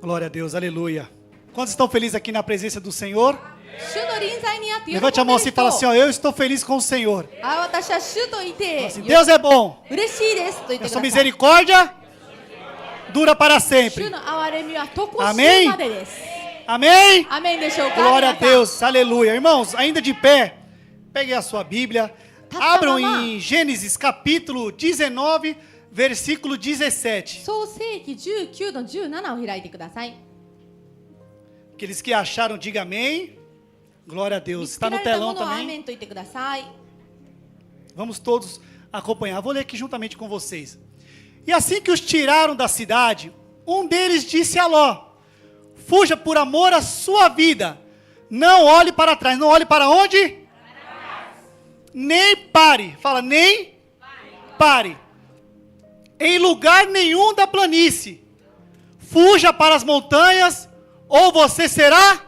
Glória a Deus, aleluia. Quantos estão felizes aqui na presença do Senhor? Levante a mão assim e fala assim, ó, eu estou feliz com o Senhor. Fala assim, Deus é bom. A sua misericórdia dura para sempre. Amém? Amém? Glória a Deus, aleluia. Irmãos, ainda de pé, peguem a sua Bíblia, abram em Gênesis capítulo 19, versículo 17. Aqueles que acharam, diga amém. Glória a Deus. Está no telão também. Vamos todos acompanhar. Vou ler aqui juntamente com vocês. E assim que os tiraram da cidade, um deles disse a Ló: fuja por amor à sua vida. Não olhe para trás. Não olhe para onde? Nem pare. Fala, nem pare. Em lugar nenhum da planície. Fuja para as montanhas, ou você será?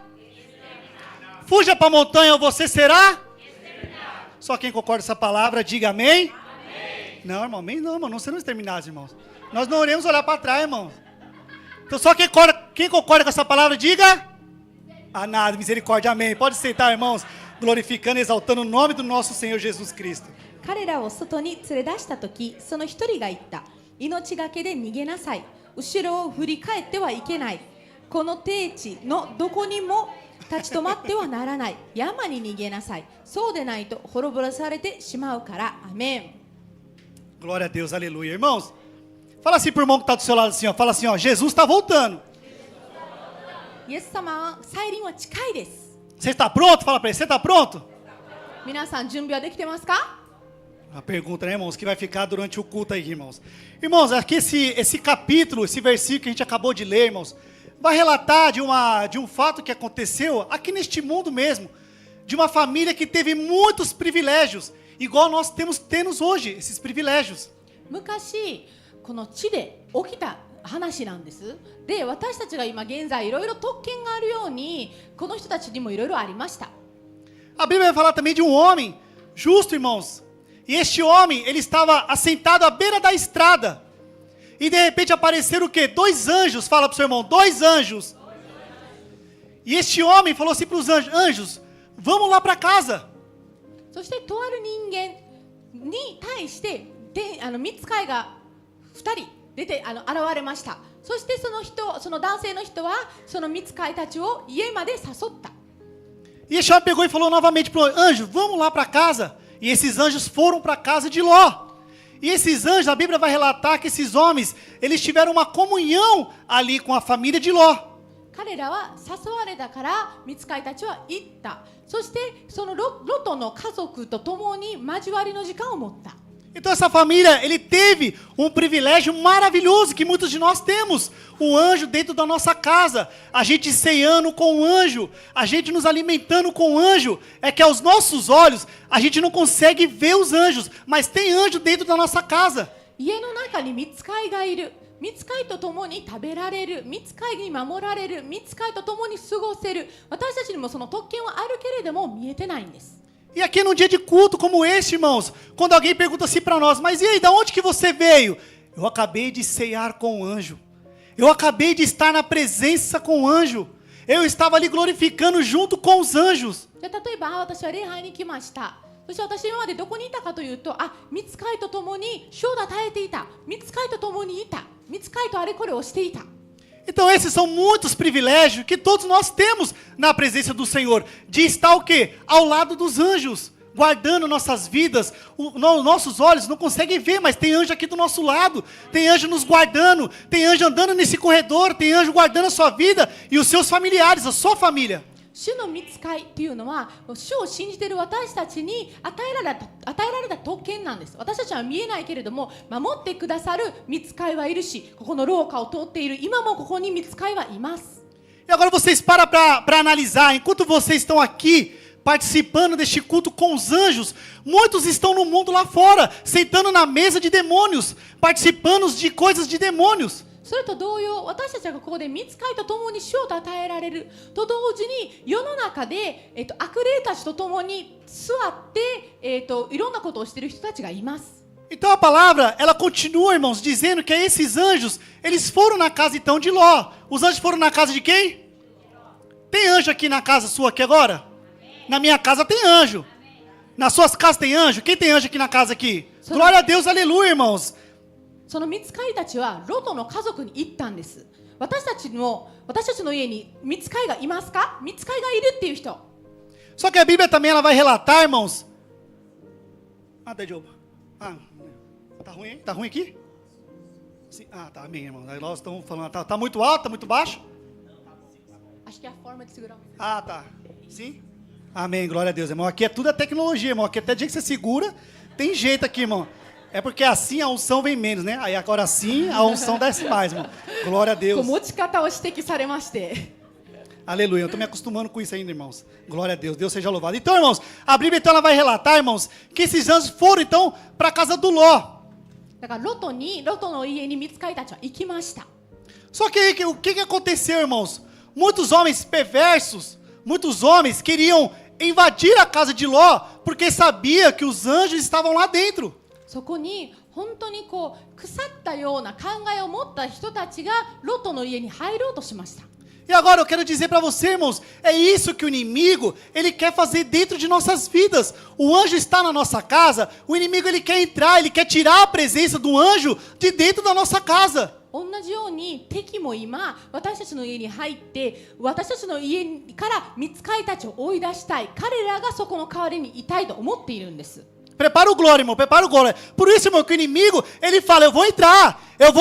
Fuja para a montanha, ou você será? Só quem concorda com essa palavra, diga amém. Amém. Não, irmão, amém não, irmão. Não seremos exterminados, irmãos. Nós não iremos olhar para trás, irmãos. Então só quem concorda com essa palavra, diga a nada, misericórdia, amém. Pode sentar, irmãos, glorificando e exaltando o nome do nosso Senhor Jesus Cristo. 彼らを外に連れ出したとき、その一人が言った。命がけで逃げなさい。後ろを振り返ってはいけない。この低地のどこにも立ち止まってはならない。山に逃げなさい。そうでないと滅ぼされてしまうから。アメン。 Glória a Deus, aleluia. Irmãos, fala assim pro irmão que está do seu lado assim, ó. Fala assim, ó, Jesus está voltando. イエス様は再臨は近いです。 Você está pronto? Fala para ele, você está pronto? 皆さん準備はできてますか? A pergunta, né, irmãos, que vai ficar durante o culto aí, irmãos. Irmãos, aqui esse capítulo, esse versículo que a gente acabou de ler, irmãos, vai relatar de um fato que aconteceu aqui neste mundo mesmo, de uma família que teve muitos privilégios, igual nós temos hoje, esses privilégios. 昔この地で起きた話なんです。で、私たちが今現在いろいろ特権があるように、この人たちにもいろいろありました。 A Bíblia vai falar também de um homem justo, irmãos. E este homem, ele estava assentado à beira da estrada. E de repente apareceram o quê? 2 anjos. Fala para o seu irmão, 2 anjos. E este homem falou assim para os anjos: anjos, vamos lá para casa. そしてとある人間に対して御使いが2人出て現れました。そしてその男性の人はその御使いたちを家まで誘った。 E este homem pegou e falou novamente para o anjo: vamos lá para casa. E esses anjos foram para a casa de Ló. E esses anjos, a Bíblia vai relatar que esses homens, eles tiveram uma comunhão ali com a família de Ló. 彼らは誘われたから御使いたちは行った。そしてそのロトの家族と共に交わりの時間を持った。 Então essa família, ele teve um privilégio maravilhoso que muitos de nós temos. O anjo dentro da nossa casa, a gente ceando com o anjo, a gente nos alimentando com o anjo. É que aos nossos olhos, a gente não consegue ver os anjos, mas tem anjo dentro da nossa casa. 家の中に御使いがいる。御使いと共に食べられる。御使いに守られる。御使いと共に過ごせる。私たちにもその特権はあるけれども見えてないんです。 E aqui num dia de culto como este, irmãos, quando alguém pergunta assim para nós: mas e aí, da onde que você veio? Eu acabei de cear com o anjo. Eu acabei de estar na presença com o anjo. Eu estava ali glorificando junto com os anjos. じゃあ例えば私は礼拝に来ました。そして私今までどこにいたかというと、御使いと共に賞を与えていた。御使いと共にいた。御使いとあれこれをしていた。 Então esses são muitos privilégios que todos nós temos na presença do Senhor. De estar o quê? Ao lado dos anjos, guardando nossas vidas. Nossos olhos não conseguem ver, mas tem anjo aqui do nosso lado. Tem anjo nos guardando. Tem anjo andando nesse corredor. Tem anjo guardando a sua vida e os seus familiares, a sua família. 主の御使いというのは主を信じている私たちに与えられた特権なんです。私たちは見えないけれども守ってくださる御使いはいるし、ここの廊下を通っている今もここに御使いはいます。 E agora vocês param para analisar. Enquanto vocês estão aqui participando deste culto com os anjos, muitos estão no mundo lá fora, sentando na mesa de demônios, participando de coisas de demônios. それと同様、私たちがここで御使いと共に主を与えられると同時に世の中で、悪霊たちと共に座って、いろんなことをしている人たちがいます。 Então a palavra, ela continua, irmãos, dizendo que esses anjos, Eles foram na casa então de Ló. Os anjos foram na casa de quem? Tem anjo aqui na casa sua aqui agora? Na minha casa tem anjo. Nas suas casas tem anjo? Quem tem anjo aqui na casa aqui? Glória a Deus, aleluia, irmãos. その御使いたちはロトの家族に行ったんです。私たちの家に御使いがいますか？御使いがいるっていう人。 Só que a Bíblia também ela vai relatar, irmãos. Ah, tá ruim, hein? Tá ruim aqui? Sim. Ah, tá, amém, irmão. Aí nós estamos falando, tá muito alto, tá muito baixo? Acho que é a forma de segurar. Ah, tá. Sim? Amém, glória a Deus, irmão. Aqui é tudo a tecnologia, irmão. Aqui até dia que você segura, tem jeito aqui, irmão. É porque assim a unção vem menos, né? Aí agora assim a unção desce mais, irmão. Glória a Deus. 持ち方を指摘されまして。 Aleluia, eu estou me acostumando com isso ainda, irmãos. Glória a Deus, Deus seja louvado. Então, irmãos, a Bíblia então ela vai relatar, irmãos, que esses anjos foram então para a casa do Ló. だからロトの家に御使いたちは行きました。 Só que aí, o que aconteceu, irmãos? Muitos homens perversos, muitos homens queriam invadir a casa de Ló porque sabia que os anjos estavam lá dentro. そこに本当にこう腐ったような考えを持った人たちがロトの家に入ろうとしました。 E agora eu quero dizer para você, irmãos, é isso que o inimigo, ele quer fazer dentro de nossas vidas. O anjo está na nossa casa, o inimigo ele quer entrar, ele quer tirar a presença do anjo de dentro da nossa casa. 同じように敵も今私たちの家に入って私たちの家から御使いたちを追い出したい。彼らがそこの代わりにいたいと思っているんです。 Prepara o glória, irmão, prepara o glória. Por isso, irmão, que o inimigo, ele fala, eu vou entrar, eu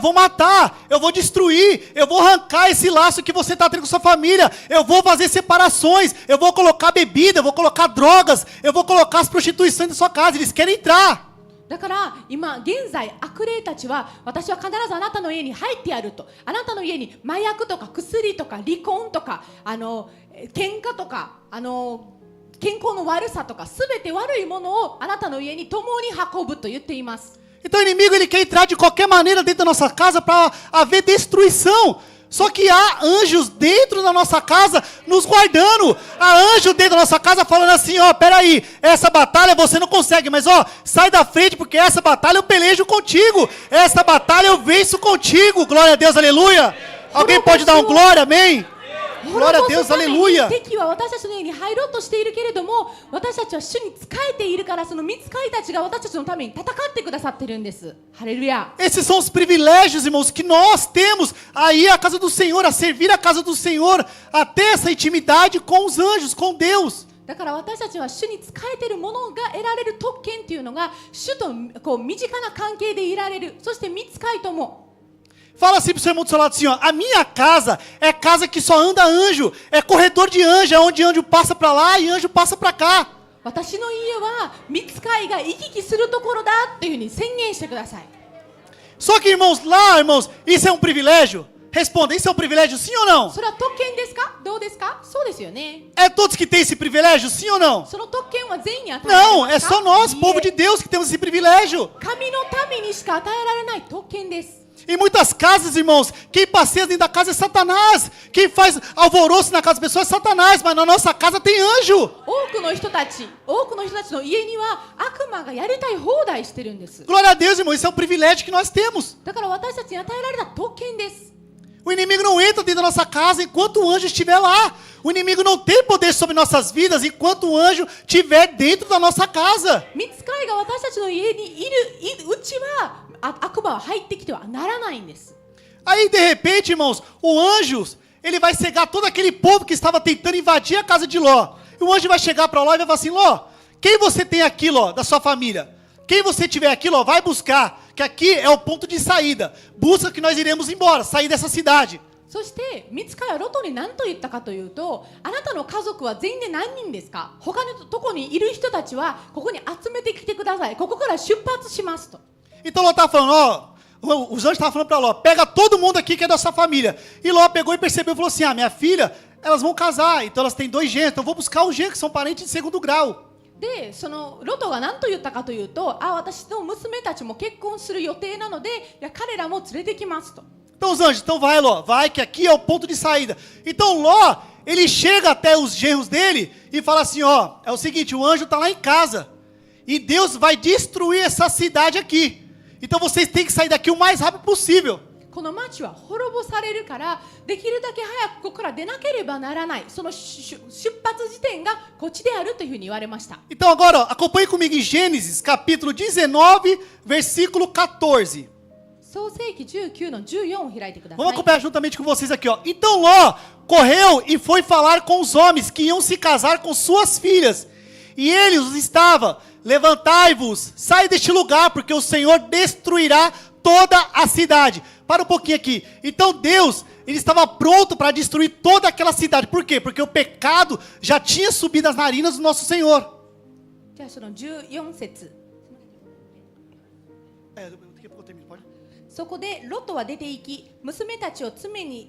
vou matar, eu vou destruir, eu vou arrancar esse laço que você está tendo com sua família, eu vou fazer separações, eu vou colocar bebida, eu vou colocar drogas, eu vou colocar as prostituições da sua casa, eles querem entrar. だから今現在悪霊たちは私は必ずあなたの家に入ってやると。あなたの家に麻薬とか薬とか離婚とか喧嘩とか健康の悪さとかすべて悪いものをあなたの家に共に運ぶと言っています。 Então o inimigo ele quer entrar de qualquer maneira dentro da nossa casa para haver destruição. Só que há anjos dentro da nossa casa nos guardando. Há anjo dentro da nossa casa falando assim, ó, peraí, essa batalha você não consegue, mas ó, sai da frente porque essa batalha eu pelejo contigo. Essa batalha eu venço contigo. Glória a Deus, aleluia. Alguém pode dar um glória, amém? Glória a Deus, aleluia. 敵は私たちの家に入ろうとしているけれども、私たちは主に仕えているから、その御使いたちが私たちのために戦ってくださっているんです。ハレルヤ。 Esses são os privilégios, irmãos, que nós temos a ir à casa do Senhor, a servir a casa do Senhor, a ter essa intimidade com os anjos, com Deus. だから私たちは主に仕えているものが得られる特権というのが主とこう身近な関係でいられる。そして御使いとも。 Fala assim pro seu irmão do seu lado assim, ó, a minha casa é casa que só anda anjo, é corredor de anjo, é onde anjo passa para lá e anjo passa para cá. 私の家は御使いが行き来するところだっていうふうに宣言してください。 Só que, irmãos, lá, irmãos, isso é um privilégio? Responda, isso é um privilégio, sim ou não? それは特権ですか？どうですか？そうですよね。 É todos que têm esse privilégio, sim ou não? その特権は全員に与えられ Não, ま é すか？ só nós, いいえ povo de Deus, que temos esse privilégio. 神の民にしか与えられない特権です。 Em muitas casas, irmãos, quem passeia dentro da casa é Satanás. Quem faz alvoroço na casa das pessoas é Satanás, mas na nossa casa tem anjo. 多くの人たちの家には悪魔がやりたい放題してるんです。 Glória a Deus, irmão, isso é um privilégio que nós temos. だから私たちに与えられた特権です。 O inimigo não entra dentro da nossa casa enquanto o anjo estiver lá. O inimigo não tem poder sobre nossas vidas enquanto o anjo estiver dentro da nossa casa. 御使いが私たちの家にいるうちは悪魔は入ってきてはならないんです。 Aí, de repente, irmãos, o anjo, ele vai cegar todo aquele povo que estava tentando invadir a casa de Ló. E o anjo vai chegar para Ló e vai falar assim, Ló, quem você tem aqui, Ló, da sua família? Quem você tiver aqui, Ló, vai buscar, que aqui é o ponto de saída. Busca que nós iremos embora, sair dessa cidade. そして御使いはロトに何と言ったかというと、あなたの家族は全員で何人ですか？他のとこにいる人たちはここに集めてきてください。ここから出発しますと。 Então Ló estava falando, ó, os anjos estavam falando para Ló, pega todo mundo aqui que é da sua família. E Ló pegou e percebeu e falou assim, minha filha, elas vão casar, então elas têm 2 gêneros, então eu vou buscar os gêneros que são parentes de 2º grau. で、そのロトが何と言ったかというと、私の娘たちも結婚する予定なので、いや彼らも連れてきますと。 Então os anjos, então vai Ló, vai que aqui é o ponto de saída. Então Ló, ele chega até os genros dele e fala assim, ó, é o seguinte, o anjo está lá em casa e Deus vai destruir essa cidade aqui. Então vocês têm que sair daqui o mais rápido possível. この町は滅ぼされるからできるだけ早くここから出なければならない、その出発時点がこっちであるというふうに言われました。 Então agora, acompanhe comigo em Gênesis, capítulo 19, versículo 14. 創世記19の14を開いてくださ Vamos い。 acompanhar juntamente com vocês aqui, ó. Então Ló correu e foi falar com os homens que iam se casar com suas filhas. E ele os estava: levantai-vos, sai deste lugar, porque o Senhor destruirá toda a cidade. Para um pouquinho aqui. Então Deus, ele estava pronto para destruir toda aquela cidade. Por quê? Porque o pecado já tinha subido as narinas do nosso Senhor. じゃあその14節。 Daqui a pouco eu termino, pode? そこでロトは出て行き、娘たちを妻に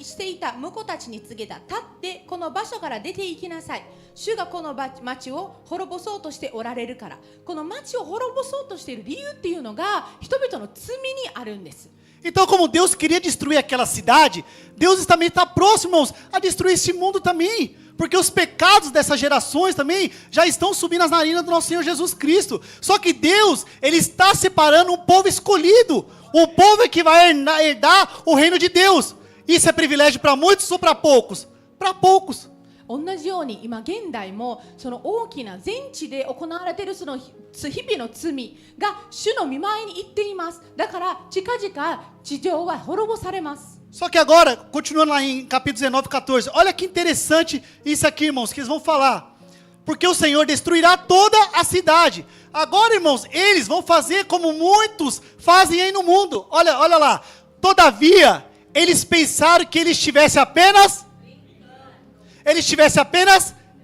していた婿たちに告げた。立ってこの場所から出て行きなさい。主がこの町を滅ぼそうとしておられるから。この町を滅ぼそうとしている理由っていうのが人々の罪にあるんです。 Então, como Deus queria destruir aquela cidade, Deus também está próximo, irmãos, a destruir esse mundo também. Porque os pecados dessas gerações também já estão subindo as narinas do nosso Senhor Jesus Cristo. Só que Deus, ele está separando um povo escolhido. O povo é que vai herdar o reino de Deus. Isso é privilégio para muitos ou para poucos? Para poucos. 同じように今現代もその大きな全地で行われているその日々の罪が主の御前に行っています。だから近々地上は滅ぼされます。 Só que agora, continuando lá em capítulo 19, 14, olha que interessante isso aqui, irmãos, que eles vão falar. Porque o Senhor destruirá toda a cidade. Agora, irmãos, eles vão fazer como muitos fazem aí no mundo. Olha lá. Todavia, eles pensaram que ele estivesse apenas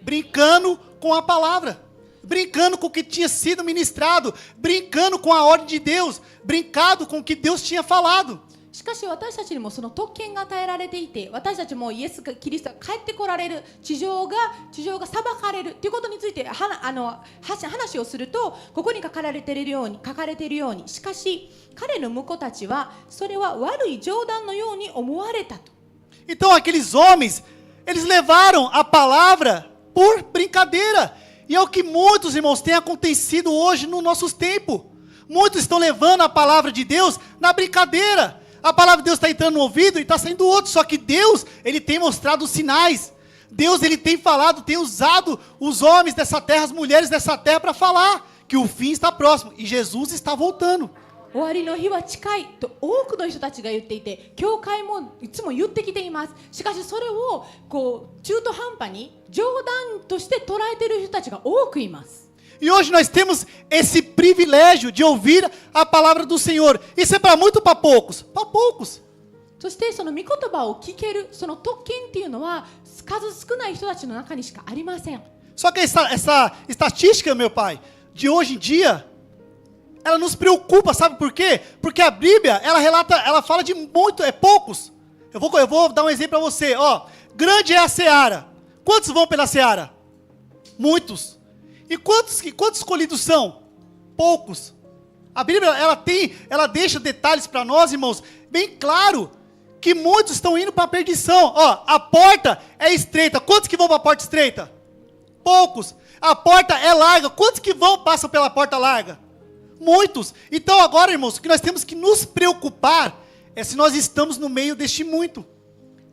brincando com a palavra. Brincando com o que tinha sido ministrado. Brincando com a ordem de Deus. Brincado com o que Deus tinha falado. しかし私たちにもその特権が与えられていて、私たちもイエス・キリストが帰ってこられる、地上が裁かれるということについて話をすると、ここに書かれているように、しかし彼の婿たちはそれは悪い冗談のように思われたと。 Então aqueles homens, eles levaram a palavra por brincadeira. E é o que muitos, irmãos, tem acontecido hoje nos nossos tempos. Muitos estão levando a palavra de Deus na brincadeira. A palavra de Deus está entrando no ouvido e está saindo do outro. Só que Deus, ele tem mostrado os sinais. Deus, ele tem falado, tem usado os homens dessa terra, as mulheres dessa terra para falar que o fim está próximo. E Jesus está voltando. 終わりの日は近いと多くの人たちが言っていて、教会もいつも言ってきています。しかしそれを中途半端に冗談として捉えている人たちが多くいます。 E hoje nós temos esse privilégio de ouvir a palavra do Senhor. Isso é para muito ou para poucos? Para poucos. そしてその御言葉を聞けるその特権っていうのは数少ない人たちの中にしかありません。 Só que essa estatística, meu pai, de hoje em dia, ela nos preocupa, sabe por quê? Porque a Bíblia, ela fala de poucos. Eu vou dar um exemplo para você, ó. Grande é a seara. Quantos vão pela seara? Muitos. E quantos escolhidos são? Poucos. A Bíblia, ela deixa detalhes para nós, irmãos, bem claro, que muitos estão indo para a perdição. Ó, a porta é estreita. Quantos que vão para a porta estreita? Poucos. A porta é larga. Quantos que passam pela porta larga? Muitos. Então agora, irmãos, o que nós temos que nos preocupar é se nós estamos no meio deste muito.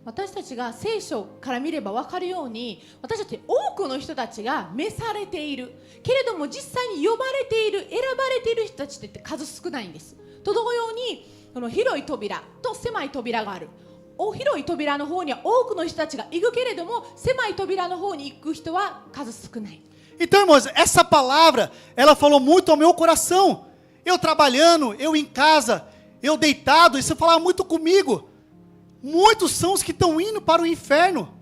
私たちが聖書から見れば分かるように、私たち多くの人たちが召されているけれども、実際に呼ばれている選ばれている人たちって数少ないんです。と同様にこの広い扉と狭い扉がある。広い扉の方には多くの人たちが行くけれども、狭い扉の方に行く人は数少ない。 Então, irmãos, essa palavra, ela falou muito ao meu coração. Eu trabalhando, eu em casa, eu deitado, isso falava muito comigo. Muitos são os que estão indo para o inferno.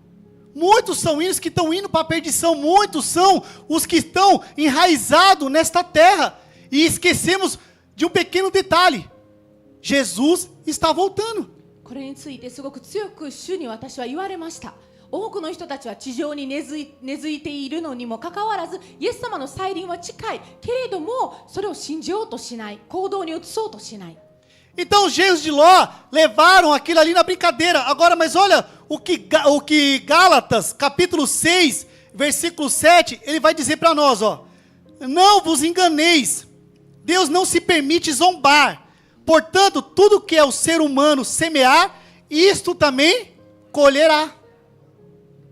Muitos são os que estão indo para a perdição. Muitos são os que estão enraizados nesta terra. E esquecemos de um pequeno detalhe. Jesus está voltando. これについてすごく強く主に私は言われました。多くの人たちは地上に根付いているのにもかかわらず、イエス様の再臨は近いけれども、それを信じようとしない、行動に移そうとしない。 Então os genros de Ló levaram aquilo ali na brincadeira. Agora, mas olha o que Gálatas, capítulo 6, versículo 7, ele vai dizer para nós, ó. Não vos enganeis. Deus não se permite zombar. Portanto, tudo que é o ser humano semear, isto também colherá.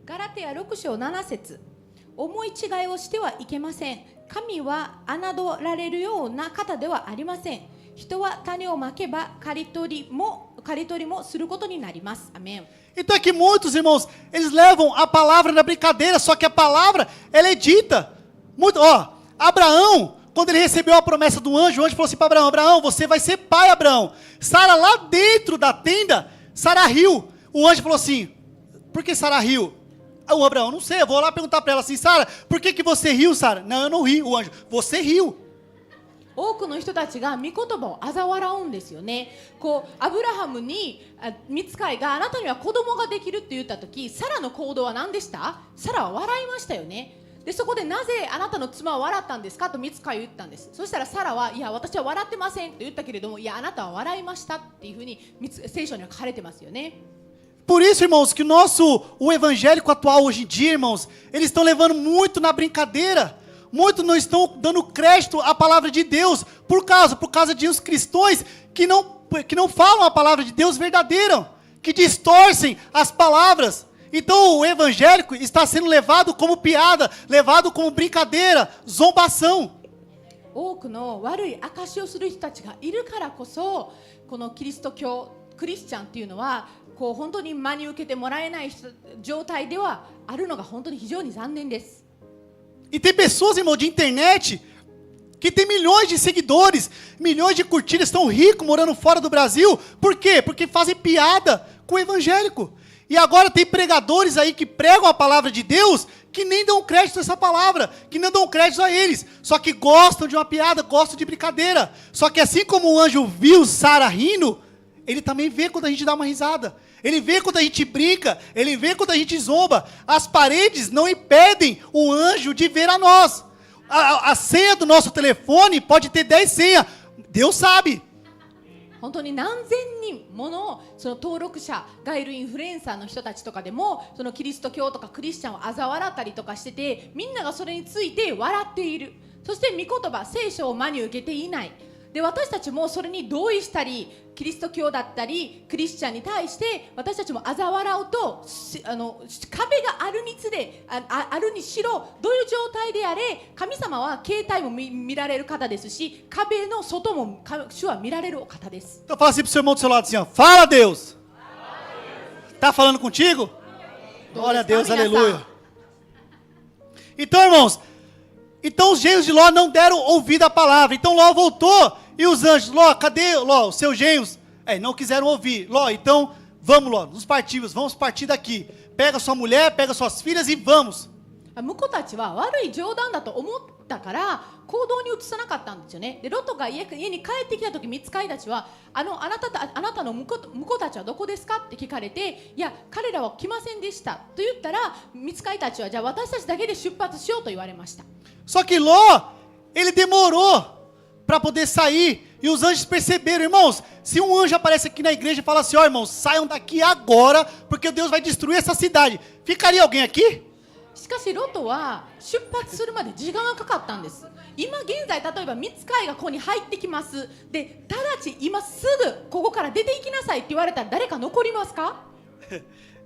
ガラテヤ6章7節、思い違いをしてはいけません。神は侮られるような方ではありません。人は種をまけば刈り取りもすることになります。アメン。 Então é que muitos irmãos, eles levam a palavra na brincadeira, só que a palavra, ela é dita. Muito, Abraão, quando ele recebeu a promessa do anjo, o anjo falou assim para Abraão: Abraão, você vai ser pai, Abraão. Sara lá dentro da tenda, Sara riu. O anjo falou assim: por que Sara riu? O Abraão, não sei, eu vou lá perguntar para ela assim: Sara, por que você riu, Sara? Não, eu não ri. O anjo, você riu. 多くの人たちが御言葉を嘲笑うんですよね。アブラハムにミツカイがあなたには子供ができるって言った時、サラの行動は何でした？サラは笑いましたよね。でそこでなぜあなたの妻は笑ったんですかとミツカイは言ったんです。そしたらサラは、いや私は笑ってませんと言ったけれども、いやあなたは笑いましたっていうふうに聖書には書かれてますよね。 Por isso, irmãos, que o evangélico atual hoje em dia, irmãos, eles estão levando muito na brincadeira. Muitos não estão dando crédito à palavra de Deus por causa de uns cristãos que não falam a palavra de Deus verdadeira, que distorcem as palavras. Então o evangélico está sendo levado como piada, levado como brincadeira, zombação. 多くの悪い証をする人たちがいるからこそ、このキリスト教、クリスチャンっていうのは本当に真に受けてもらえない状態ではあるのが本当に非常に残念です。 E tem pessoas, irmão, de internet que tem milhões de seguidores, milhões de curtidas, estão ricos morando fora do Brasil. Por quê? Porque fazem piada com o evangélico. E agora tem pregadores aí que pregam a palavra de Deus que nem dão crédito a essa palavra, que não dão crédito a eles. Só que gostam de uma piada, gostam de brincadeira. Só que assim como o anjo viu Sara rindo, ele também vê quando a gente dá uma risada. Ele vê quando a gente brinca, ele vê quando a gente zomba. As paredes não impedem o anjo de ver a nós. A senha do nosso telefone pode ter 10 senhas. Deus sabe. 本当に何千人ものその登録者がいるインフルエンサーの人たちとかでも、そのキリスト教とかクリスチャンを嘲笑ったりとかしてて、みんながそれについて笑っている。そして御言葉、聖書を真に受けていない。で私たちもそれに同意したり、キリスト教だったりクリスチャンに対して私たちも嘲笑うと、壁があるにつれ、あるにしろ、どういう状態であれ、神様は携帯も見られる方ですし、壁の外も主は見られるお方です。 Então fala assim pro seu irmão do seu lado assim, ó, fala Deus. Tá falando contigo? Glória a Deus, aleluia. Então, irmãos, então os genros de Ló não deram ouvido à palavra. Então Ló voltou e os anjos, Ló, cadê Ló, os seus genros? Não quiseram ouvir. Ló, então vamos Ló, nos partimos, vamos partir daqui. Pega sua mulher, pega suas filhas e vamos. 婿たちは悪い冗談だと思ったから行動に移さなかったんですよね。でロトが家に帰ってきた時、御使いたちはあなたの婿たちはどこですかって聞かれて、いや彼らは来ませんでしたと言ったら、御使いたちはじゃあ私たちだけで出発しようと言われました。 Só que Ló, ele demorou para poder sair. E os anjos perceberam, irmãos, se um anjo aparece aqui na igreja e fala assim, ó irmãos, saiam daqui agora, porque Deus vai destruir essa cidade. Ficaria alguém aqui? しかしロトは出発するまで時間がかかったんです。今現在、例えば御使いがここに入ってきます。で、直ち今すぐここから出て行きなさいって言われたら誰か残りますか？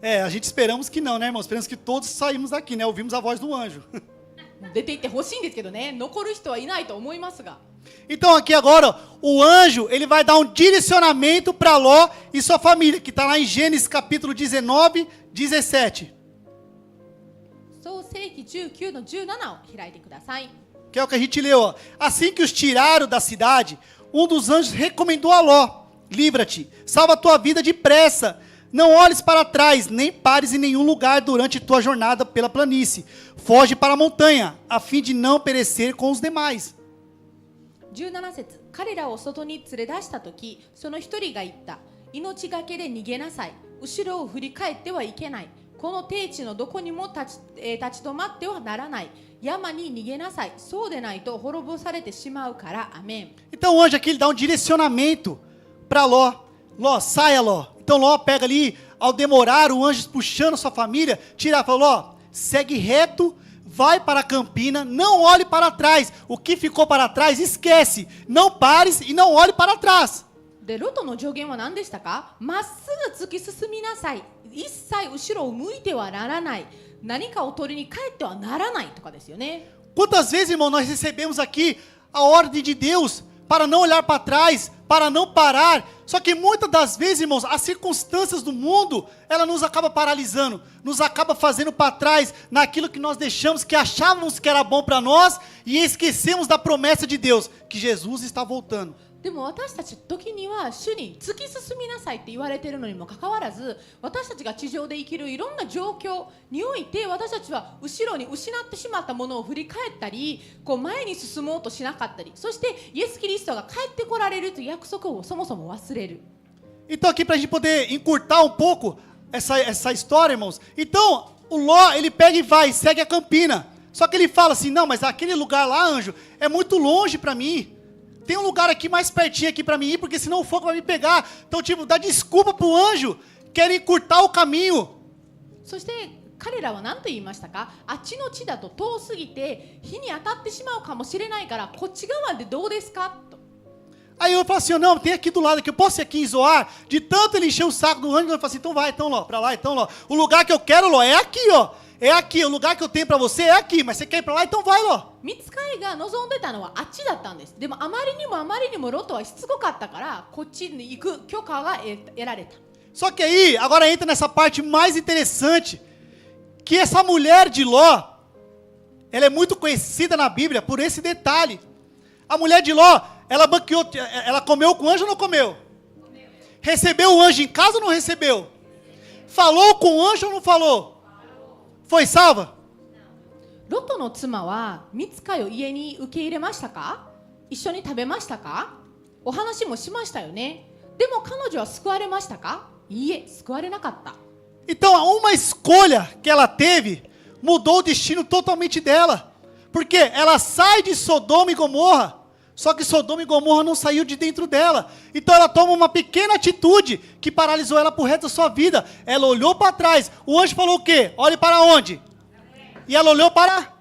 A gente esperamos que não, né, irmãos? Esperamos que todos saímos daqui, né? Ouvimos a voz do anjo. 出て行ってほしいんですけどね、残る人はいないと思いますが。 Então aqui agora, o anjo, ele vai dar um direcionamento para Ló e sua família, que está lá em Gênesis capítulo 19, 17. 創世記19の17を開いてください。 Que é o que a gente leu, ó. Assim que os tiraram da cidade, um dos anjos recomendou a Ló: livra-te, salva a tua vida depressa. Não olhes para trás, nem pares em nenhum lugar durante tua jornada pela planície. Foge para a montanha, a fim de não perecer com os demais. 17節、彼らを外に連れ出したとき、その一人が言った。命がけで逃げなさい。後ろを振り返ってはいけない。この低地のどこにも立ち止まってはならない。山に逃げなさい。そうでないと滅ぼされてしまうから。アメン。 Então o anjo aqui ele dá um direcionamento para Ló. Ló, saia Ló. Então Ló pega ali, ao demorar, o anjo puxando sua família, tira, fala, Ló, segue reto, vai para a campina, não olhe para trás. O que ficou para trás, esquece. Não pares e não olhe para trás. でロトの助言は何でしたか？まっすぐ突き進みなさい。一切後ろを向いてはならない。何かを取りに帰ってはならないとかですよね。Quantas vezes, irmão, nós recebemos aqui a ordem de Deus para não olhar para trás, para não parar. Só que muitas das vezes, irmãos, as circunstâncias do mundo, ela nos acaba paralisando, nos acaba fazendo para trás naquilo que nós deixamos, que achávamos que era bom para nós e esquecemos da promessa de Deus, que Jesus está voltando. でも私たち時には主に突き進みなさいって言われているのにもかかわらず、私たちが地上で生きるいろんな状況において私たちは後ろに失ってしまったものを振り返ったり、こう前に進もうとしなかったり、そしてイエス・キリストが帰ってこられるという約束をそもそも忘れる。Então aqui para a gente poder encurtar um pouco essa história, irmãos. Então o Ló, ele pega e vai, segue a campina. Só que ele fala assim, não, mas aquele lugar lá, anjo, é muito longe para mim. Tem um lugar aqui mais pertinho aqui para mim ir, porque senão o fogo vai me pegar. Então, tipo, dá desculpa pro anjo, quer encurtar o caminho. そして彼らは何と言いましたか？あっちの地だと遠すぎて火に当たってしまうかもしれないからこっち側でどうですかと。Aí eu falo assim, não, tem aqui do lado aqui, eu posso ir aqui em Zoar? De tanto ele encher o saco do anjo, eu falo assim, então vai, então, Ló, pra lá, então, Ló. O lugar que eu quero, Ló, é aqui, ó. É aqui, o lugar que eu tenho para você é aqui, mas você quer ir para lá, então vai, Ló. 見つかりが望んでたのはあっちだったんです。でもあまりにもロトはしつこかったからこっちに行く許可が得られた。 Só que aí, agora entra nessa parte mais interessante, que essa mulher de Ló, ela é muito conhecida na Bíblia por esse detalhe. A mulher de Ló, ela banqueou, ela comeu com o anjo ou não comeu? Recebeu o anjo em casa ou não recebeu? Falou com o anjo ou não falou? Foi salva? ロトの妻は見つかりを家に受け入れましたか？一緒に食べましたか？お話もしましたよね。でも彼女は救われましたか？いいえ、救われなかった。 Então, uma escolha que ela teve mudou o destino totalmente dela. Porque ela sai de Sodoma e Gomorra, só que Sodoma e Gomorra não saiu de dentro dela. Então ela toma uma pequena atitude que paralisou ela pro resto da sua vida. Ela olhou para trás. O anjo falou o quê? Olhe para onde? E ela olhou para...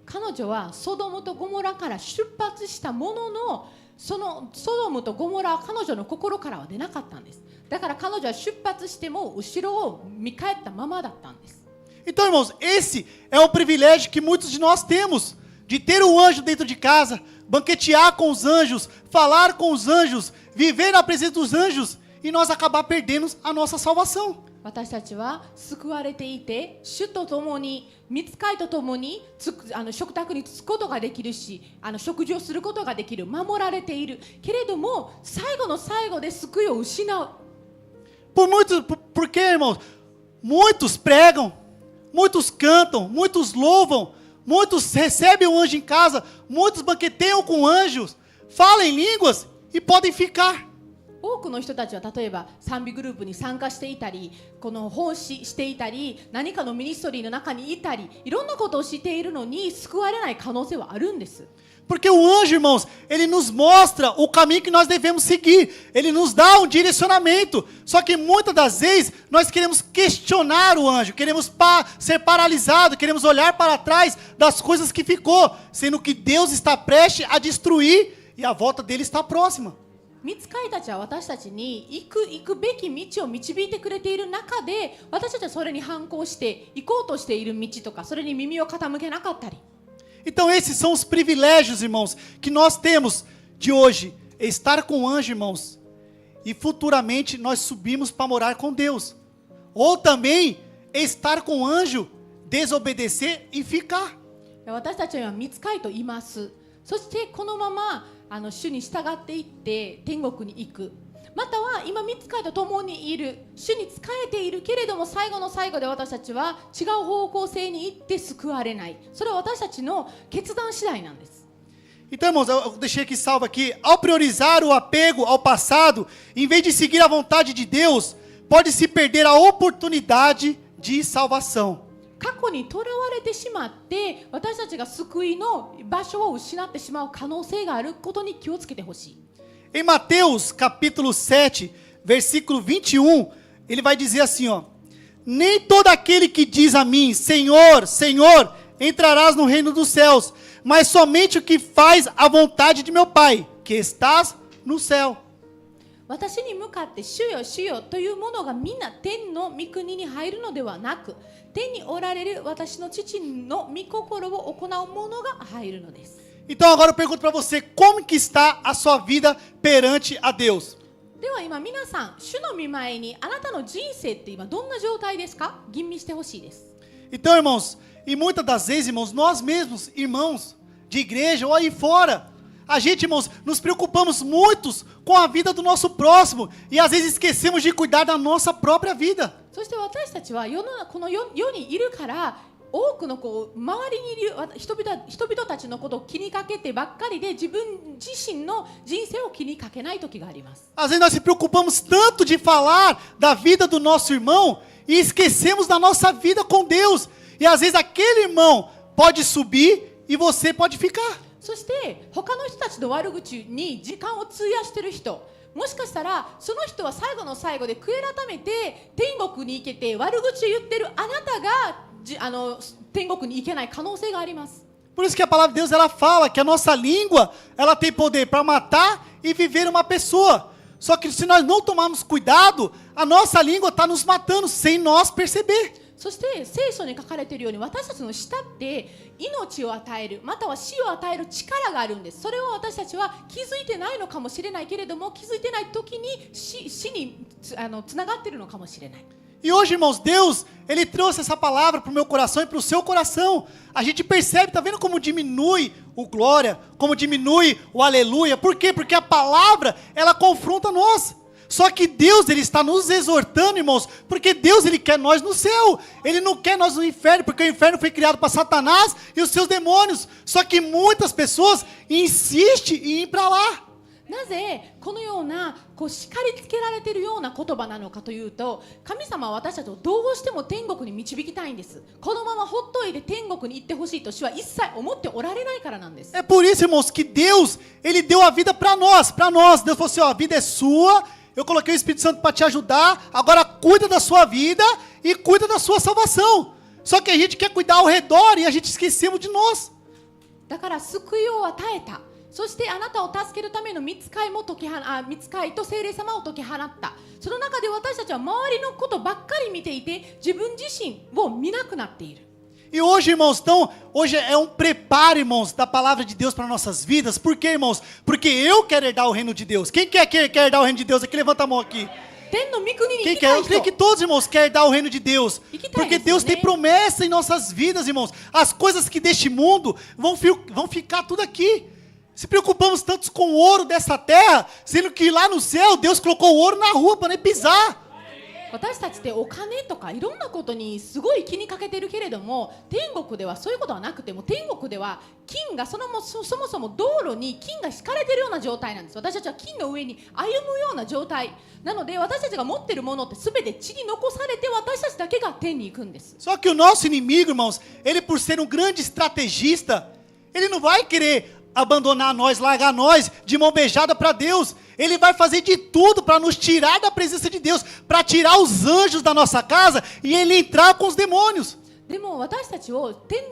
彼女はソドムとゴモラから出発したものの、そのソドムとゴモラは彼女の心からは出なかったんです。だから彼女は出発しても後ろを見返ったままだったんです。 Então, irmãos, esse é o privilégio que muitos de nós temos, de ter um anjo dentro de casa, banquetear com os anjos, falar com os anjos, viver na presença dos anjos, e nós acabar perdendo a nossa salvação. 私たちは救われていて、主と共に、御使いと共に食卓に着くことができるし、食事をすることができる、守られている。けれども、最後の最後で救いを失う。Porque, irmãos, muitos pregam, muitos cantam, muitos louvam, muitos recebem o anjo em casa, muitos banqueteiam com anjos, falam em línguas e podem ficar. 多くの人たちは例えば賛美グループに参加していたり、この奉仕していたり、何かのミニストリーの中にいたり、いろんなことをしているのに救われない可能性はあるんです。 Porque o anjo, irmãos, ele nos mostra o caminho que nós devemos seguir. Ele nos dá um direcionamento. Só que muitas das vezes nós queremos questionar o anjo, queremos ser paralisados, queremos olhar para trás das coisas que ficou, sendo que Deus está prestes a destruir e a volta dele está próxima. 御使いたちは私たちに行くべき道を導いてくれている中で、私たちはそれに反抗して行こうとしている道とか、それに耳を傾けなかったり。 Então esses são os privilégios, irmãos, que nós temos de hoje, estar com o anjo, irmãos, e futuramente nós subimos para morar com Deus. Ou também estar com o anjo, desobedecer e ficar. 私たちは御使いと言います。そしてこのまま主に従っていって天国に行く。または今御使いと共にいる、主に仕えているけれども最後の最後で私たちは違う方向性に行って救われない。それは私たちの決断次第なんです。 Então, irmãos, eu deixei aqui salvo aqui. Ao priorizar o apego ao passado, em vez de seguir a vontade de Deus, pode se perder a oportunidade de salvação. 過去にとらわれてしまって私たちが救いの場所を失ってしまう可能性があることに気をつけてほしい。 Em Mateus capítulo 7, versículo 21, ele vai dizer assim, ó: nem todo aquele que diz a mim, Senhor, Senhor, entrarás no reino dos céus, mas somente o que faz a vontade de meu Pai, que estás no céu. 私に向かって主よ主よというものがみんな天の御国に入るのではなく、天におられる私の父の御心を行うものが入るのです。 Então agora eu pergunto para você, como que está a sua vida perante a Deus? では今皆さん、主の御前にあなたの人生って今どんな状態ですか？吟味してほしいです。 Então, irmãos, e muitas das vezes, irmãos, nós mesmos, irmãos de igreja ou aí fora, a gente, irmãos, nos preocupamos muitos com a vida do nosso próximo e às vezes esquecemos de cuidar da nossa própria vida. そして私たちはこの世にいるから、多くの周りにいる人々たちのことを気にかけてばっかりで、自分自身の人生を気にかけない時があります。 Às vezes nós se preocupamos tanto de falar da vida do nosso irmão e esquecemos da nossa vida com Deus. E às vezes aquele irmão pode subir e você pode ficar. そして他の人たちの悪口に時間を費やしている人、もしかしたらその人は最後の最後で悔い改めて天国に行けて、悪口を言ってるあなたが天国に行けない可能性があります。 Por isso que a palavra de Deus ela fala que a nossa língua ela tem poder para matar e viver uma pessoa. Só que se nós não tomarmos cuidado, a nossa língua está nos matando sem nós perceber. そして聖書に書かれているように、私たちの舌って命を与えるまたは死を与える力があるんです。それを私たちは気づいてないのかもしれないけれども、気づいてない時に死につながっているのかもしれない。 E hoje, irmãos, Deus, Ele trouxe essa palavra para o meu coração e para o seu coração. A gente percebe, tá vendo como diminui o glória, como diminui o aleluia. Por quê? Porque a palavra, ela confronta nós. Só que Deus, Ele está nos exortando, irmãos, porque Deus, Ele quer nós no céu. Ele não quer nós no inferno, porque o inferno foi criado para Satanás e os seus demônios. Só que muitas pessoas insistem em ir para lá. なぜこのような叱りつけられているような言葉なのかというと、神様は私たちをどうしても天国に導きたいんです。このままほっといて天国に行ってほしいと主は一切思っておられないからなんです。 É por isso, irmãos, que Deus, Ele deu a vida para nós. Deus falou assim, ó, a vida é sua, eu coloquei o Espírito Santo para te ajudar, agora cuida da sua vida e cuida da sua salvação. Só que a gente quer cuidar ao redor e a gente esquecemos de nós. だから救いを与えた。そしてあなたを助けるための御使いと聖霊様を解き放った。その中で私たちは周りのことばっかり見ていて、自分自身を見なくなっている。 E hoje, irmãos, então, hoje é um preparo, irmãos, da palavra de Deus para nossas vidas. Por quê, irmãos? Porque eu quero herdar o reino de Deus. Quem quer herdar o reino de Deus aqui? Levanta a mão aqui. Quem quer? Eu creio que todos, irmãos, querem herdar o reino de Deus. Porque Deus tem promessa em nossas vidas, irmãos. As coisas que deste mundo vão ficar tudo aqui. Se preocupamos tanto com o ouro dessa terra, sendo que lá no céu Deus colocou o ouro na rua para nem pisar. 私たちってお金とかいろんなことにすごい気にかけてるけれども、天国ではそういうことはなくても、天国では金がそもそも道路に金が敷かれてるような状態なんです。私たちは金の上に歩むような状態なので、私たちが持ってるものって全て地に残されて、私たちだけが天に行くんです。 Só que o nosso inimigo, irmãos, ele por ser um grande estrategista, ele não vai querer abandonar nós, largar nós de mão beijada para Deus. Ele vai fazer de tudo para nos tirar da presença de Deus, para tirar os anjos da nossa casa e ele entrar com os demônios. でも私たちを天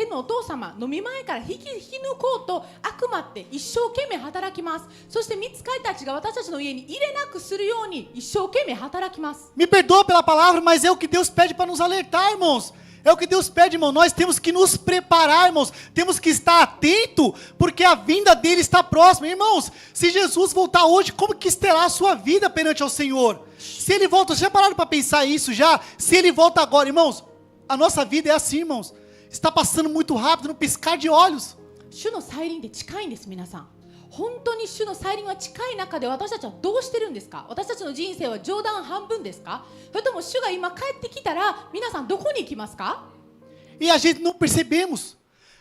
のお父様の御前から引き抜こうと悪魔って一生懸命働きます。そして御使いたちが私たちの家に入れなくするように一生懸命働きます。 Me perdoa pela palavra, mas é o que Deus pede para nos alertar, irmãos. É o que Deus pede, irmão. Nós temos que nos preparar, irmãos. Temos que estar atento, porque a vinda dele está próxima. Irmãos, se Jesus voltar hoje, como que estará a sua vida perante ao Senhor? Se ele volta, vocês já pararam para pensar isso já? Se ele volta agora, irmãos, a nossa vida é assim, irmãos. Está passando muito rápido, no piscar de olhos. 主の再臨って近いんです、皆さん。本当に主の再臨は近い中で私たちはどうしてるんですか？私たちの人生は冗談半分ですか？それとも主が今帰ってきたら皆さんどこに行きますか？ E a gente não percebemos.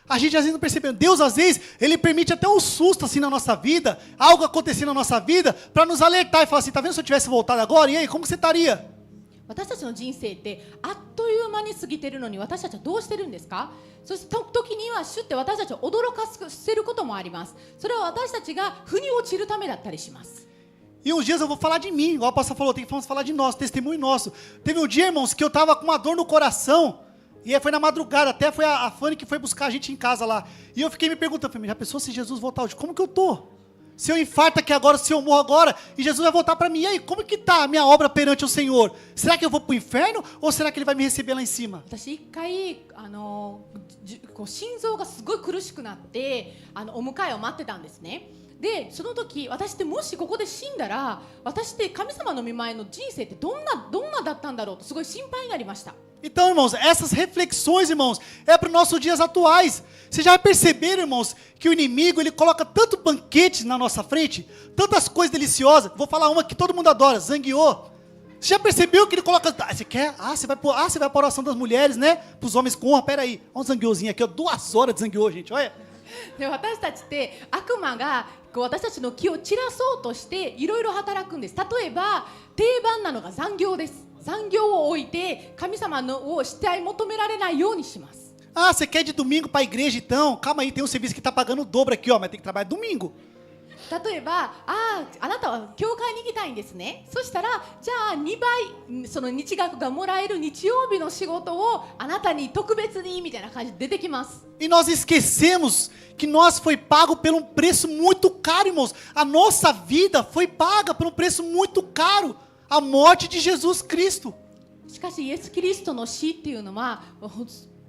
A gente às vezes não percebe. Deus às vezes, Ele permite até um susto assim na nossa vida, algo acontecer na nossa vida, para nos alertar e falar assim, tá vendo se eu tivesse voltado agora? E aí, como você estaria? 私たちの人生ってあっという間に過ぎてるのに、私たちはどうしてるんですか？そして時には主って私たちを驚かせることもあります。それは私たちが腑に落ちるためだったりします。 E uns dias eu vou falar de mim, igual o pastor falou, tem que falar de nós, testemunho nosso. Teve um dia, irmãos, que eu estava com uma dor no coração, e aí foi na madrugada, até foi a Fanny que foi buscar a gente em casa lá. E eu fiquei me perguntando, já pensou se Jesus voltar hoje? Como que eu tô? Se eu infarto aqui agora, se eu morro agora, e Jesus vai voltar para mim, e aí, como que está a minha obra perante o Senhor? Será que eu vou para o inferno, ou será que Ele vai me receber lá em cima? 私一回こう心臓がすごい苦しくなってお迎えを待ってたんですね。でその時私ってもしここで死んだら私って神様の御前の人生ってどんなだったんだろうとすごい心配になりました。 Então, irmãos, essas reflexões, irmãos, é para os nossos dias atuais. Vocês já perceberam, irmãos, que o inimigo, ele coloca tanto banquete na nossa frente, tantas coisas deliciosas. Vou falar uma que todo mundo adora, zangueô. Você já percebeu que ele coloca... você quer? Você vai para a oração das mulheres, né? Para os homens com honra. Pera aí, olha um zangueôzinho aqui, ó, 2 horas de zangueô, gente, olha. で私たちって悪魔がこう私たちの気を散らそうとしていろいろ働くんです。例えば定番なのが残業です。残業を置いて神様のをして求められないようにします。 você quer ir de domingo para a igreja então? Calma aí, tem um serviço que está pagando o dobro aqui, ó, mas tem que trabalhar domingo. 例えばあなたは教会に行きたいんですね。そしたらじゃあ2倍その日額がもらえる日曜日の仕事をあなたに特別にみたいな感じで出てきます。 E nós esquecemos que nós foi pago por um preço muito caro, irmãos. A nossa vida foi paga por um preço muito caro. A morte de Jesus Cristo. しかしイエス・キリストの死っていうのは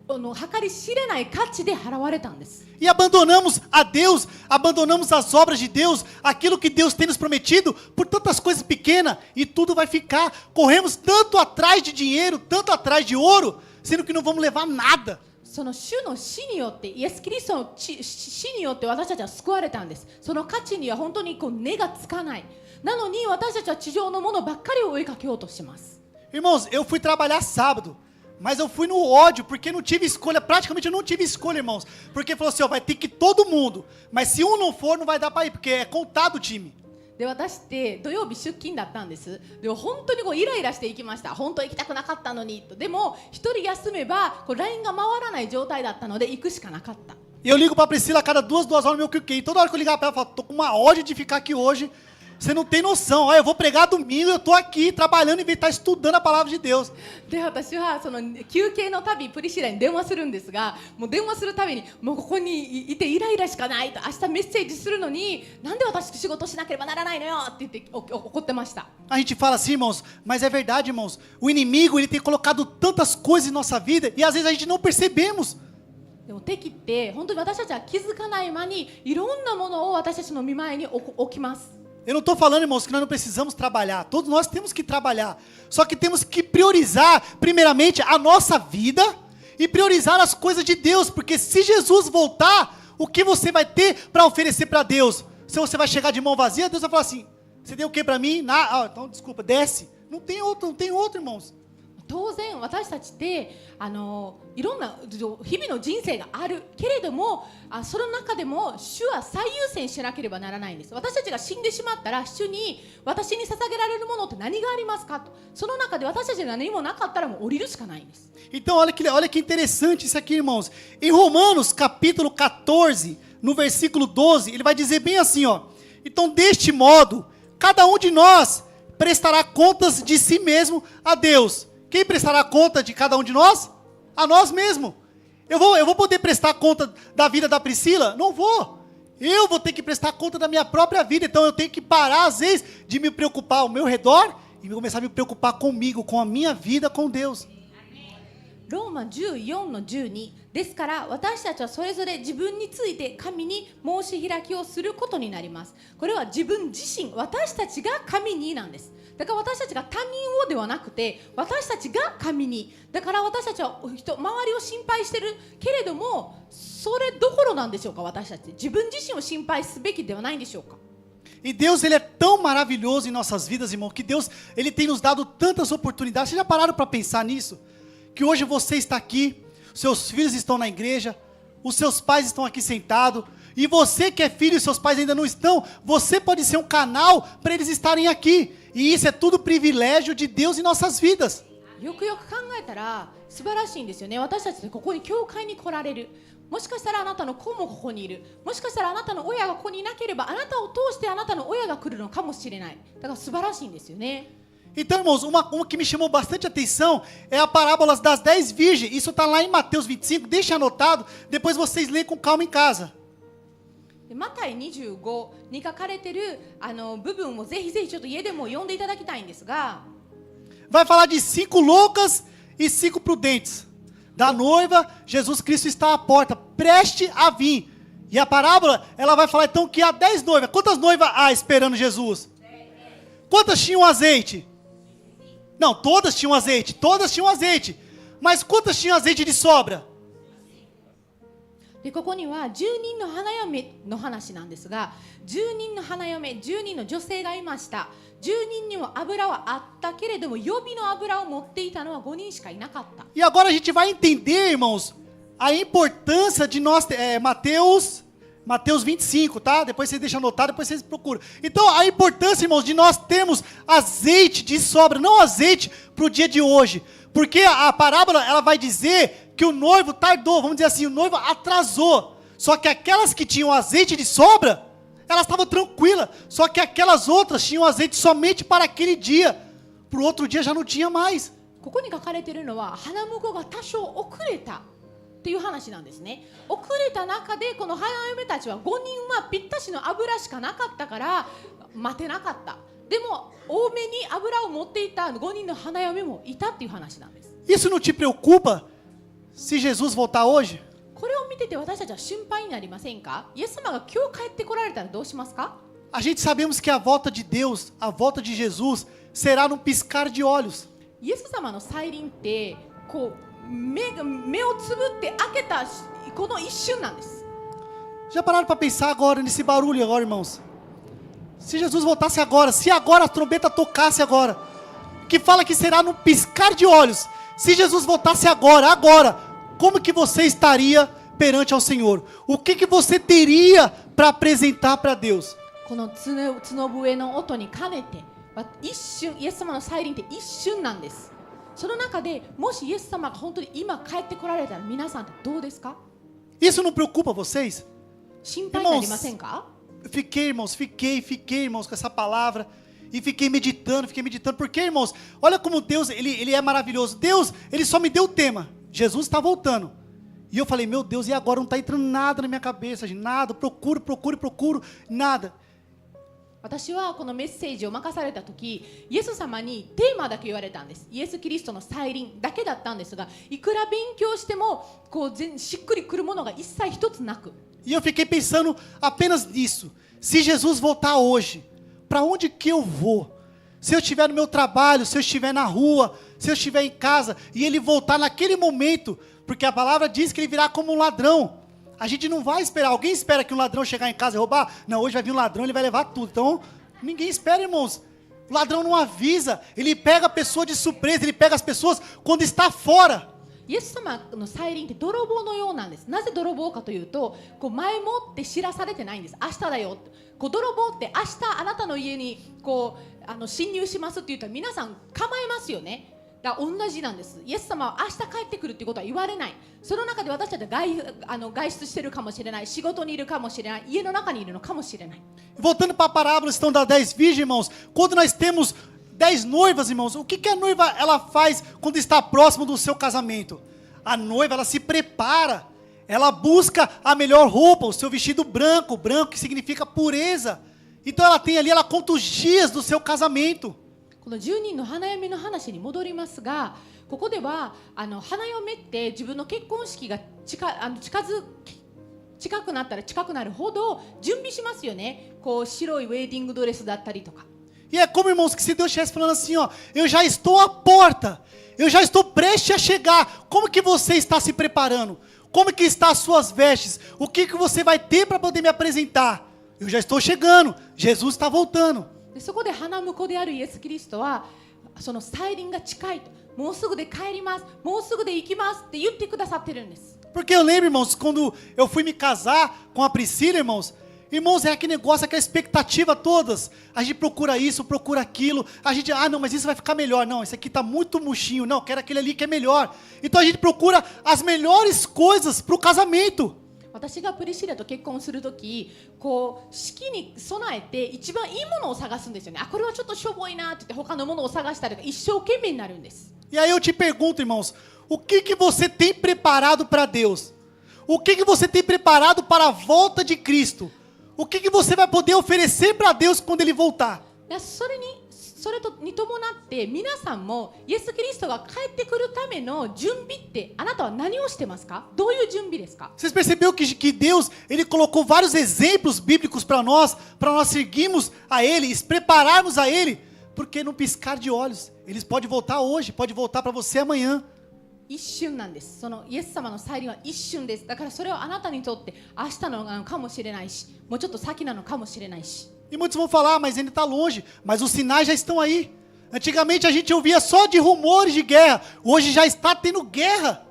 計り知れない価値で払われたんです。 E abandonamos a Deus, abandonamos as obras de Deus, aquilo que Deus tem nos prometido, por tantas coisas pequenas, e tudo vai ficar. Corremos tanto atrás de dinheiro, tanto atrás de ouro, sendo que não vamos levar nada. その主の死によってイエス・キリストの死によって私たちは救われたんです。その価値には本当に根がつかない。なのに私たちは地上のものばっかりを追いかけようとします。 Irmãos, eu fui trabalhar sábado, mas eu fui no ódio, porque não tive escolha, praticamente eu não tive escolha, irmãos. Porque falou assim, ó, vai ter que ir todo mundo, mas se um não for, não vai dar para ir, porque é contado o time. で私って土曜日出勤だったんです。でも本当にイライラして行きました。本当は行きたくなかったのにと。でも一人休めばLINE が回らない状態だったので行くしかなかった。 Eu ligo para Priscila a cada 2 horas no meu QQ. Toda hora que eu ligar para ela, eu falo, tô com uma ódio de ficar aqui hoje. Você não tem noção. Olha, eu vou pregar domingo, eu tô aqui trabalhando em vez de estar estudando a palavra de Deus. で私はその休憩のたびプリシラに電話するんですが、もう電話するたびにもうここにいてイライラしかないと、明日メッセージするのになんで私仕事しなければならないのよって言って怒ってました。 A gente fala assim, irmãos, mas é verdade, irmãos. O inimigo, ele tem colocado tantas coisas em nossa vida e às vezes a gente não percebemos. でも敵って本当に私たちは気づかない間にいろんなものを私たちの見舞いに置きます。 Eu não estou falando, irmãos, que nós não precisamos trabalhar. Todos nós temos que trabalhar. Só que temos que priorizar, primeiramente, a nossa vida e priorizar as coisas de Deus. Porque se Jesus voltar, o que você vai ter para oferecer para Deus? Se você vai chegar de mão vazia, Deus vai falar assim, você deu o que para mim? Então, desculpa, desce. Não tem outro, irmãos. 当然私たちっていろんな日々の人生があるけれどもその中でも主は最優先しなければならないんです。私たちが死んでしまったら主に私に捧げられるものって何がありますかと。その中で私たちが何もなかったらもう降りるしかないんです。 Então olha que interessante isso aqui, irmãos. Em Romanos capítulo 14, no versículo 12, ele vai dizer bem assim, ó. Então deste modo, cada um de nós prestará contas de si mesmo a Deus. Quem prestará conta de cada um de nós? A nós mesmos. Eu vou poder prestar conta da vida da Priscila? Não vou. Eu vou ter que prestar conta da minha própria vida. Então eu tenho que parar, às vezes, de me preocupar ao meu redor e começar a me preocupar comigo, com a minha vida, com Deus. ローマ14の12ですから私たちはそれぞれ自分について神に申し開きをすることになります。これは自分自身私たちが神になんです。だから私たちが他人をではなくて私たちが神に。だから私たちは周りを心配してるけれどもそれどころなんでしょうか。私たち自分自身を心配すべきではないんでしょうか。 E Deus, ele é tão maravilhoso em nossas vidas, irmão, que Deus, ele tem nos dado tantas oportunidades. Vocês já pararam para pensar nisso? Que hoje você está aqui, seus filhos estão na igreja, os seus pais estão aqui sentados, e você que é filho e seus pais ainda não estão, você pode ser um canal para eles estarem aqui. E isso é tudo privilégio de Deus em nossas vidas. よくよく考えたら素晴らしいんですよね。私たちでここに教会に来られる。もしかしたらあなたの子もここにいる。もしかしたらあなたの親がここにいなければあなたを通してあなたの親が来るのかもしれない。だから素晴らしいんですよね。 Então, irmãos, uma que me chamou bastante atenção é a parábola das 10 virgens. Isso está lá em Mateus 25, deixa anotado, depois vocês leem com calma em casa. でマタイ25に書かれてる部分をぜひぜひちょっと家でも読んでいただきたいんですが、 Vai falar de 5 loucas e 5 prudentes. Da noiva, Jesus Cristo está à porta, preste a vir. E a parábola, ela vai falar então que há 10 noivas. Quantas noivas há esperando Jesus? Quantas tinham azeite? Não, todas tinham azeite. Todas tinham azeite. Mas quantas tinham azeite de sobra? でここには10人の花嫁の話なんですが、10人の花嫁、10人の女性がいました。10人にも油はあったけれども、予備の油を持っていたのは5人しかいなかった。 E agora a gente vai entender, irmãos, a importância de nós, Mateus 25, tá? Depois vocês deixam anotado, depois vocês procuram. Então, a importância, irmãos, de nós termos azeite de sobra, não azeite para o dia de hoje. Porque a parábola, ela vai dizer que o noivo tardou, vamos dizer assim, o noivo atrasou. Só que aquelas que tinham azeite de sobra, elas estavam tranquilas. Só que aquelas outras tinham azeite somente para aquele dia. Para o outro dia já não tinha mais. ここに書かれているのは花婿が多少遅れたっていう話なんですね。遅れた中でこの花嫁たちは5人はぴったしの油しかなかったから待てなかった。でも多めに油を持っていた5人の花嫁もいたっていう話なんです。 Isso não te preocupa se Jesus voltar hoje? これを見てて私たちは心配になりませんか？イエス様が今日帰ってこられたらどうしますか？ A gente sabemos que a volta de Deus, a volta de Jesus, será num piscar de olhos. イエス様の再臨ってこう目をつぶって開けたこの一瞬なんです。 Já pararam para pensar agora nesse barulho agora, irmãos? Se Jesus voltasse agora, se agora a trombeta tocasse agora, que fala que será num piscar de olhos. Se Jesus voltasse agora, como que você estaria perante ao Senhor? O que você teria para apresentar para Deus? この角笛の音に兼ねて一瞬、イエス様の再臨って一瞬なんです。その中でもしイエス様が本当に今帰ってこられたら皆さんってどうですか？ Isso não preocupa vocês? 心配になりませんか？ Fiquei, irmãos, com essa palavra. E fiquei meditando. Porque, irmãos, olha como Deus, ele é maravilhoso. Deus, ele só me deu o tema. Jesus está voltando. E eu falei, meu Deus, e agora? Não está entrando nada na minha cabeça. Nada, procuro, nada. 私はこのメッセージを任された時、イエス様にテーマだけ言われたんです。イエス・キリストの再臨だけだったんですが、いくら勉強してもこうしっくりくるものが一切一つなく。 E eu fiquei pensando apenas nisso. Se Jesus voltar hoje, para onde que eu vou? Se eu estiver no meu trabalho, se eu estiver na rua, se eu estiver em casa, e ele voltar naquele momento, porque a palavra diz que ele virá como um ladrão. A gente não vai esperar. Alguém espera que um ladrão chegar em casa e roubar? Não, hoje vai vir um ladrão, ele vai levar tudo. Então, ninguém espera, irmãos. O ladrão não avisa. Ele pega a pessoa de surpresa, ele pega as pessoas quando está fora. イエス様の再臨って泥棒のようなんです。なぜ泥棒かというと、こう前もって知らされてないんです。明日だよ。こう泥棒って明日あなたの家にこう侵入しますって言ったら皆さん構えますよね。だから同じなんです。イエス様は明日帰ってくるっていうことは言われない。その中で私たちは外出してるかもしれない、仕事にいるかもしれない、家の中にいるのかもしれない。 Voltando para a parábola, estão das 10 virgens, irmãos. Quando nós temos 10 noivas, irmãos, o que a noiva ela faz quando está próximo do seu casamento? A noiva, ela se prepara, ela busca a melhor roupa, o seu vestido branco, branco que significa pureza. Então ela tem ali, ela conta os dias do seu casamento. この10人の花嫁の話に戻りますが、ここでは花嫁って自分の結婚式が近くなったら近くなるほど準備しますよね。こう白いウェディングドレスだったりとか。 E é como, irmãos, que se Deus estivesse falando assim, ó, eu já estou à porta, eu já estou prestes a chegar. Como que você está se preparando? Como que estão as suas vestes? O que você vai ter para poder me apresentar? Eu já estou chegando, Jesus está voltando. でそこで花婿であるイエス・キリストはその再臨が近いと、もうすぐで帰ります、もうすぐで行きますって言ってくださってるんです。 Porque eu lembro, irmãos, quando eu fui me casar com a Priscila, irmãos, é aquele negócio, aquela expectativa todas. A gente procura isso, procura aquilo. A gente, não, mas isso vai ficar melhor. Não, esse aqui está muito murchinho. Não, quero aquele ali que é melhor. Então a gente procura as melhores coisas para o casamento. 私がプリシラと結婚するとき、こう式に備えて一番いいものを探すんですよね。これはちょっとしょぼいなって言って他のものを探したりとか一生懸命になるんです。 E aí eu te pergunto, irmãos, o que você tem preparado para Deus? O que você tem preparado para a volta de Cristo? O que você vai poder oferecer para Deus quando Ele voltar? それとに伴って皆さんもイエス・キリストが帰ってくるための準備ってあなたは何をしてますか？どういう準備ですか？ Vocês perceberam que Deus, Ele colocou vários exemplos bíblicos para nós seguirmos a Ele, prepararmos a Ele, porque no piscar de olhos, Ele pode voltar hoje, pode voltar para você amanhã. 一瞬なんです。そのイエス様の再臨は一瞬です。だからそれはあなたにとって明日のなのかもしれないし、もうちょっと先なのかもしれないし。E muitos vão falar, mas ele está longe, mas os sinais já estão aí. Antigamente a gente ouvia só de rumores de guerra, hoje já está tendo guerra.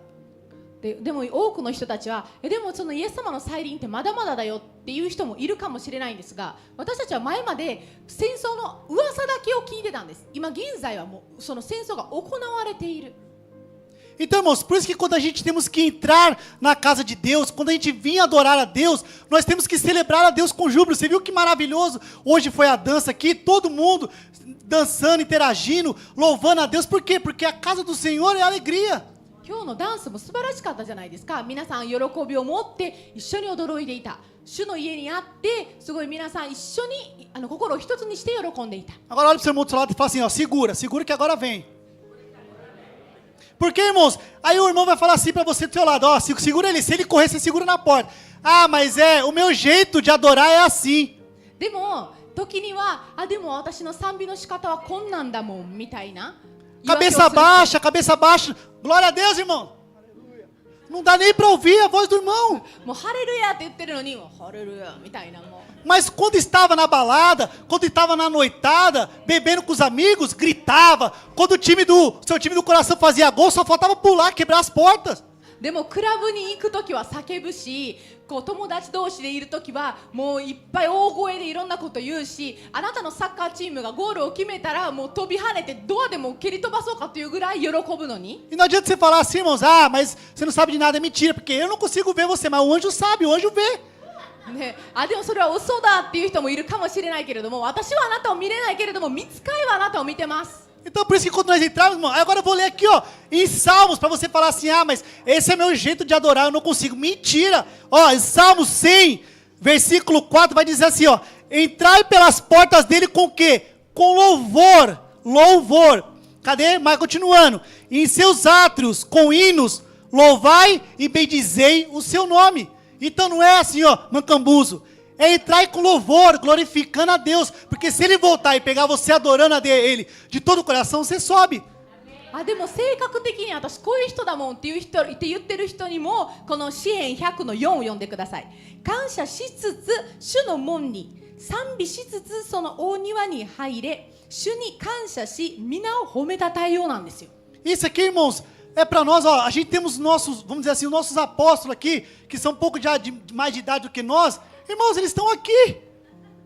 でも多くの人たちはでもそのイエス様の再臨ってまだまだだよっていう人もいるかもしれないんですが、私たちは前まで戦争の噂だけを聞いてたんです。今現在はもうその戦争が行われている。 Então, irmãos, por isso que quando a gente temos que entrar na casa de Deus, quando a gente vir adorar a Deus, nós temos que celebrar a Deus com júbilo. Você viu que maravilhoso? Hoje foi a dança aqui, todo mundo dançando, interagindo, louvando a Deus. Por quê? Porque a casa do Senhor é alegria. 今日のダンスも素晴らしかったじゃないですか。皆さん喜びを持って一緒に驚いていた。主の家にあってすごい皆さん一緒に心を一つにして喜んでいた。 Agora olha para o seu irmão do seu lado e fala assim, ó, segura que agora vem. Porque, irmãos, aí o irmão vai falar assim para você do seu lado, ó, segura ele, se ele correr, você segura na porta. Ah, mas o meu jeito de adorar é assim. でも時にはでも私の賛美の仕方はこんなんだもんみたいな。 Cabeça baixa, glória a Deus, irmão. Não dá nem para ouvir a voz do irmão. もうハレルヤって言ってるのにハレルヤみたいなもう。 Mas quando estava na balada, quando estava na noitada, bebendo com os amigos, gritava. Quando seu time do coração fazia gol, só faltava pular, quebrar as portas. でもクラブに行くときは叫ぶし、こう友達同士でいるときはもういっぱい大声でいろんなこと言うし、あなたのサッカーチームがゴールを決めたらもう飛び跳ねてドアでも蹴り飛ばそうかというぐらい喜ぶのに。 E não adianta você falar assim, irmãos, ah, mas você não sabe de nada, é mentira, porque eu não consigo ver você, mas o anjo sabe, o anjo vê. ね、でもそれは嘘だっていう人もいるかもしれないけれども、私はあなたを見れないけれども、御使いはあなたを見てます。 Então por isso que quando nós entramos, irmão, agora eu vou ler aqui, ó, em Salmos, para você falar assim, ah, mas esse é meu jeito de adorar, eu não consigo. Mentira! Ó, em Salmos 100, versículo 4, vai dizer assim, ó, entrai pelas portas dele com o quê? Com louvor, louvor. Cadê? Mas continuando, em seus átrios, com hinos, louvai e bendizei o seu nome. Então não é assim, ó, mancambuzo. É entrar com louvor, glorificando a Deus. Porque se Ele voltar e pegar você adorando a Ele de todo o coração, você sobe. でも性格的に私こういう人だもんっていう人って言ってる人にもこの詩編100の4を読んでください。感謝しつつ主の門に賛美しつつその大庭に入れ主に感謝し皆を褒めたたえようなんですよ。 Isso aqui, irmãos, é para nós, ó, a gente temos nossos, vamos dizer assim, os nossos apóstolos aqui, que são um pouco mais de idade do que nós. Irmãos, eles estão aqui.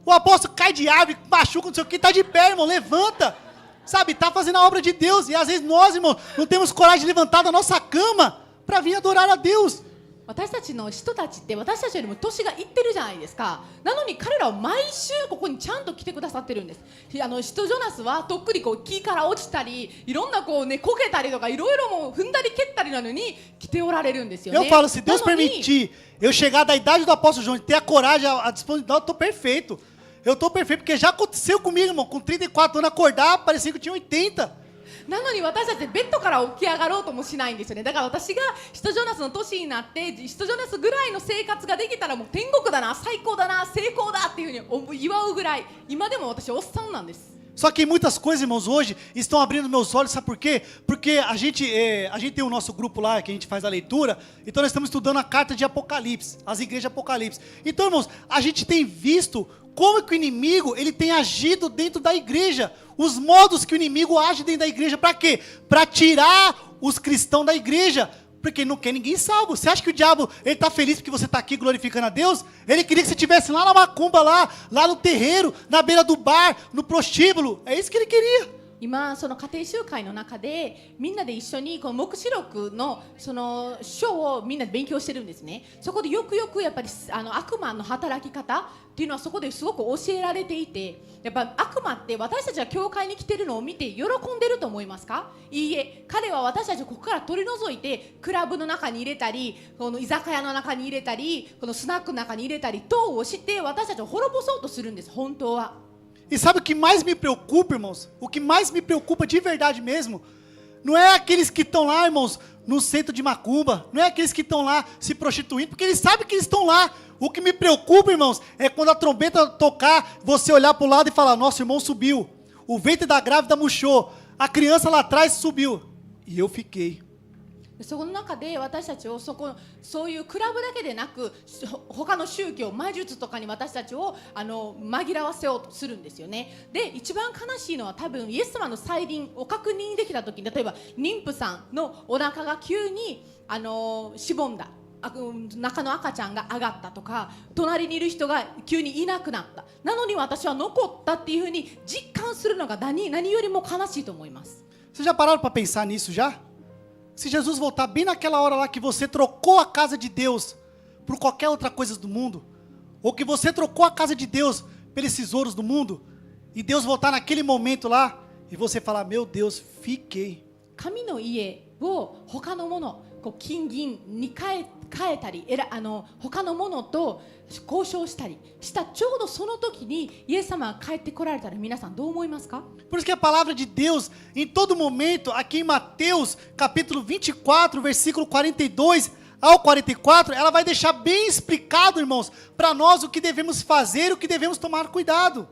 O apóstolo cai de árvore, machuca, não sei o que, está de pé, irmão, levanta. Sabe, está fazendo a obra de Deus. E às vezes nós, irmão, não temos coragem de levantar da nossa cama para vir adorar a Deus. 私たちの人たちって私たちよりも年がいってるじゃないですか。なのに彼らは毎週ここにちゃんと来てくださってるんです。使徒ジョナスはとっくりこう木から落ちたりいろんなこうねこけたりとかいろいろもう踏んだり蹴ったりなのに来ておられるんですよね。 Eu falo, se Deus permitir eu chegar da idade do apóstolo João e ter a coragem, a disposição, eu estou perfeito. Eu estou perfeito, porque já aconteceu comigo, irmão, com 34 anos acordar, parecia que eu tinha 80. なのに私たちベッドから起き上がろうともしないんですよね。だから私が使徒ジョナスの年になって使徒ジョナスぐらいの生活ができたらもう天国だな、最高だな、成功だっていうふうに祝うぐらい今でも私おっさんなんです。 Só que muitas coisas, irmãos, hoje estão abrindo meus olhos, sabe por quê? Porque a gente tem o nosso grupo lá, que a gente faz a leitura, então nós estamos estudando a carta de Apocalipse, as igrejas de Apocalipse. Então, irmãos, a gente tem visto como que o inimigo, ele tem agido dentro da igreja, os modos que o inimigo age dentro da igreja, para quê? Para tirar os cristãos da igreja, porque não quer ninguém salvo. Você acha que o diabo, ele está feliz porque você está aqui glorificando a Deus? Ele queria que você estivesse lá na macumba, lá no terreiro, na beira do bar, no prostíbulo. É isso que ele queria. 今その家庭集会の中でみんなで一緒にこの黙示録のその書をみんなで勉強してるんですね。そこでよくよくやっぱり悪魔の働き方っていうのはそこですごく教えられていて、やっぱ悪魔って私たちが教会に来てるのを見て喜んでると思いますか？いいえ、彼は私たちをここから取り除いてクラブの中に入れたり、この居酒屋の中に入れたり、このスナックの中に入れたり等をして私たちを滅ぼそうとするんです、本当は。E sabe o que mais me preocupa, irmãos? O que mais me preocupa de verdade mesmo, não é aqueles que estão lá, irmãos, no centro de macumba, não é aqueles que estão lá se prostituindo, porque eles sabem que eles estão lá. O que me preocupa, irmãos, é quando a trombeta tocar, você olhar para o lado e falar, nosso irmão subiu, o ventre da grávida murchou, a criança lá atrás subiu, e eu fiquei. そこの中で私たちをそういうクラブだけでなく他の宗教魔術とかに私たちを紛らわせようとするんですよね。で一番悲しいのは多分イエス様の再臨を確認できた時に、例えば妊婦さんのお腹が急にしぼんだ、中の赤ちゃんが上がったとか、隣にいる人が急にいなくなった、なのに私は残ったっていうふうに実感するのが何よりも悲しいと思います。 Vocês já pararam para pensar nisso já? Se Jesus voltar bem naquela hora lá que você trocou a casa de Deus por qualquer outra coisa do mundo, ou que você trocou a casa de Deus pelos tesouros do mundo, e Deus voltar naquele momento lá, e você falar, meu Deus, fiquei. 神の家を他のもの、金銀に変えたり、他のものと交渉したりしたちょうどその時にイエス様が帰ってこられたら皆さんどう思いますか？ Por isso que a palavra de Deus, em todo momento, aqui em Mateus, capítulo 24, versículo 42 ao 44, ela vai deixar bem explicado, irmãos, para nós o que devemos fazer, o que devemos tomar cuidado.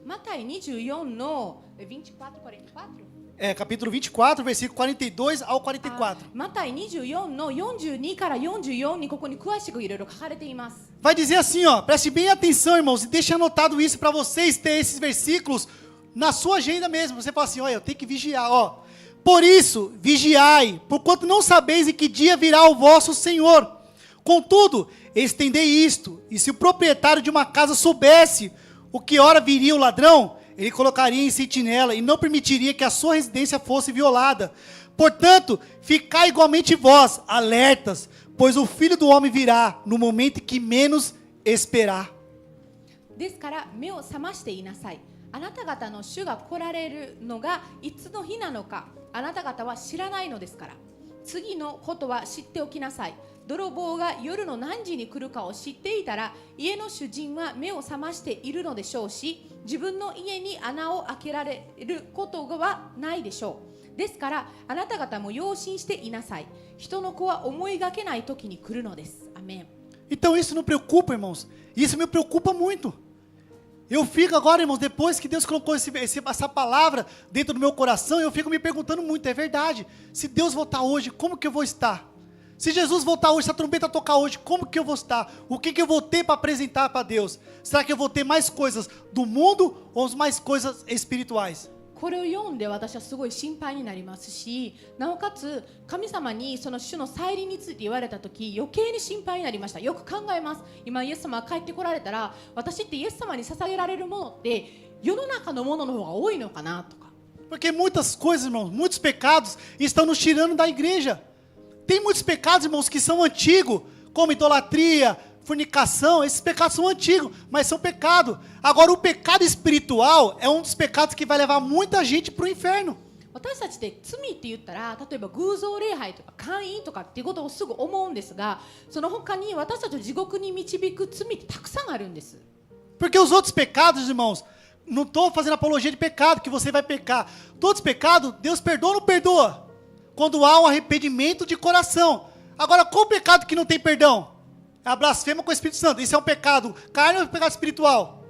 マタイ24の24、44? Capítulo 24, versículo 42 ao 44. マタイ24の42から44にここに詳しくいろいろ書かれています。 Vai dizer assim, ó, preste bem atenção, irmãos, e deixe anotado isso para vocês ter esses versículos na sua agenda mesmo. Você fala assim, olha, eu tenho que vigiar, ó. Por isso, vigiai, porquanto não sabeis em que dia virá o vosso Senhor. Contudo, estendei isto, e se o proprietário de uma casa soubesse o que hora viria o ladrão, ele colocaria em sentinela e não permitiria que a sua residência fosse violada. Portanto, ficai igualmente vós, alertas, pois o Filho do Homem virá no momento em que menos esperar. ですから目を覚ましていなさい。あなた方の主が来られるのがいつの日なのか、あなた方は知らないのですから。次のことは知っておきなさい。泥棒が夜の何時に来るかを知っていたら、家の主人は目を覚ましているのでしょうし、自分の家に穴を開けられることはないでしょう。ですからあなた方も養心していなさい。人の子は思いがけない時に来るのです。アメン。 Então isso não preocupa, irmãos. Isso me preocupa muito. Eu fico agora, irmãos, depois que Deus colocou essa palavra dentro do meu coração, eu fico me perguntando muito, é verdade. Se Deus voltar hoje, como que eu vou estar? Se Jesus voltar hoje, se a trombeta tocar hoje, como que eu vou estar? O que que eu vou ter para apresentar para Deus? Será que eu vou ter mais coisas do mundo ou mais coisas espirituais? これを読んで私はすごい心配になりますし、なおかつ神様にその主の再臨について言われた時余計に心配になりました。よく考えます。今イエス様が帰ってこられたら、私ってイエス様に捧げられるものって世の中のものの方が多いのかなとか。 Porque muitas coisas, irmãos, muitos pecados estão nos tirando da igreja. Tem muitos pecados, irmãos, que são antigos, como idolatria, fornicação. Esses pecados são antigos, mas são pecados. Agora, o pecado espiritual é um dos pecados que vai levar muita gente para o inferno. 私たちって罪って言ったら、例えば偶像礼拝とか姦淫とかっていうことをすぐ思うんですが、その他に私たちを地獄に導く罪ってたくさんあるんです。 Porque os outros pecados, irmãos, não estou fazendo apologia de pecado, que você vai pecar. Todos os pecados, Deus perdoa ou não perdoa? Quando há um arrependimento de coração. Agora, qual o pecado que não tem perdão? É a blasfêmia com o Espírito Santo. Isso é um pecado carne ou um pecado espiritual?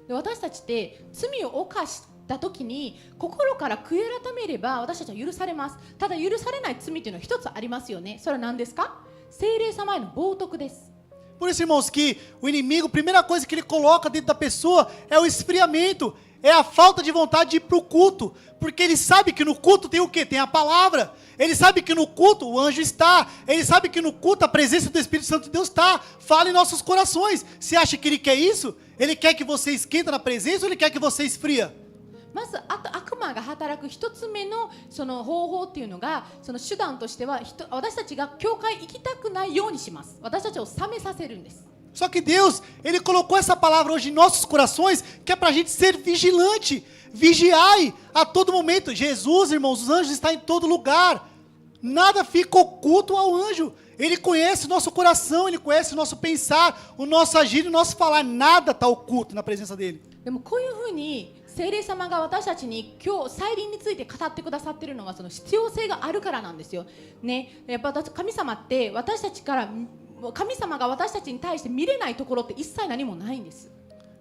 で私たちって罪を犯した時に心から悔い改めれば私たちは許されます。ただ許されない罪っていうのは一つありますよね。それは何ですか？聖霊様への冒涜です。 Por isso, irmãos, que o inimigo, a primeira coisa que ele coloca dentro da pessoa é o esfriamento, é a falta de vontade de ir para o culto, porque ele sabe que no culto tem o quê? Tem a palavra. Ele sabe que no culto o anjo está, ele sabe que no culto a presença do Espírito Santo de Deus está. Fala em nossos corações. Você acha que ele quer isso? Ele quer que você esquenta na presença ou ele quer que você esfria? まず悪魔が働く一つ目のその方法っていうのが、その手段としては私たちが教会行きたくないようにします。私たちを冷めさせるんです。 Só que Deus, Ele colocou essa palavra hoje em nossos corações, que é para a gente ser vigilante, vigiai a todo momento. Jesus, irmãos, os anjos estão em todo lugar. Nada fica oculto ao anjo. Ele conhece o nosso coração, Ele conhece o nosso pensar, o nosso agir e o nosso falar. Nada está oculto na presença dEle. でもこういうふうに聖霊様が私たちに今日再臨について語ってくださっているのは、その必要性があるからなんですよ、ね、やっぱ神様って私たちから、神様が私たちに対して見れないところって一切何もないんです。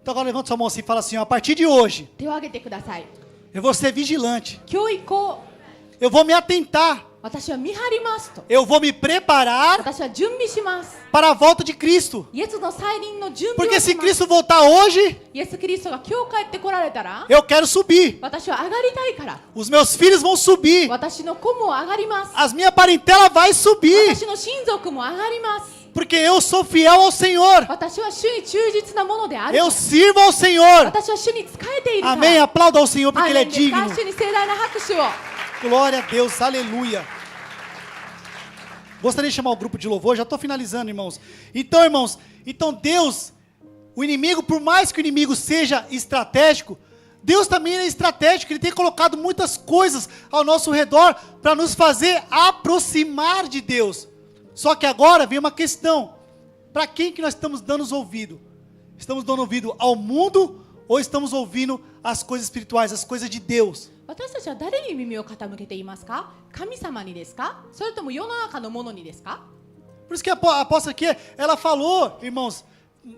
Então agora levanta sua mão assim e fala assim, ó, a partir de hoje, 手を挙げてください。 eu vou ser vigilante. 今日以降 Eu vou me atentar. 私は見張りますと。 Eu vou me preparar 私は準備します。 para a volta de Cristo. イエスの再臨の準備を Porque し se ます。 Cristo voltar hoje, イエス・キリストが今日帰ってこられたら eu quero subir. 私は上がりたいから、 Os meus filhos vão subir. 私の子も上がります。 As minha parentela vai subir. 私の親族も上がります。 Porque eu sou fiel ao Senhor. 私は主に忠実なものである。 Eu sirvo ao Senhor. 私は主に仕えているから。 Amém. Aplauda ao Senhor porque アー Ele メ é ンですか？ digno. 主に盛大な拍手を。 Glória a Deus. Aleluia. Gostaria de chamar o grupo de louvor. Já estou finalizando, irmãos. Então, irmãos, Deus, o inimigo, por mais que o inimigo seja estratégico, Deus também é estratégico. Ele tem colocado muitas coisas ao nosso redor para nos fazer aproximar de Deus. Só que agora vem uma questão. Para quem que nós estamos dando ouvido? Estamos dando ouvido ao mundo ou estamos ouvindo as coisas espirituais, as coisas de Deus? 私たちは誰に耳を傾けていますか？神様にですか？それとも世の中のものにですか？ Por isso que a apóstola aqui, ela falou, irmãos,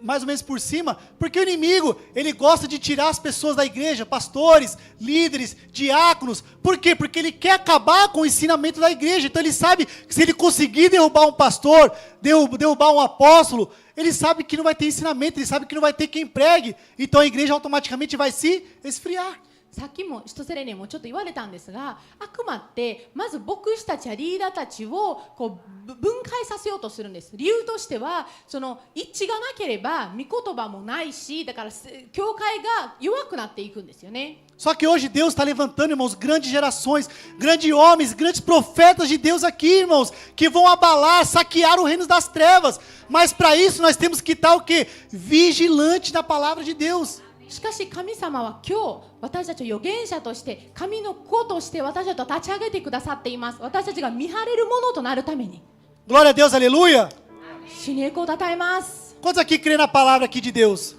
mais ou menos por cima, porque o inimigo, ele gosta de tirar as pessoas da igreja, pastores, líderes, diáconos. Por quê? Porque ele quer acabar com o ensinamento da igreja. Então ele sabe que se ele conseguir derrubar um pastor, derrubar um apóstolo, ele sabe que não vai ter ensinamento, ele sabe que não vai ter quem pregue. Então a igreja automaticamente vai se esfriar. さっきもシュトセレネもちょっと言われたんですが、悪魔ってまず牧師たちやリーダーたちをこう分解させようとするんです。理由としては、その一致がなければ御言葉もないし、だから教会が弱くなっていくんですよね。 Só que hoje Deus está levantando, irmãos, grandes gerações, grandes homens, grandes profetas de Deus aqui, irmãos, que vão abalar, saquear o reino das trevas. Mas para isso nós temos que estar o quê? Vigilante da palavra de Deus. しかし神様は今日私たちを預言者として神の子として私たちを立ち上げてくださっています。私たちが見張れるものとなるために Glória a Deus, aleluia. 主に栄光をたたえます。 Quantos aqui creem na palavra aqui de Deus?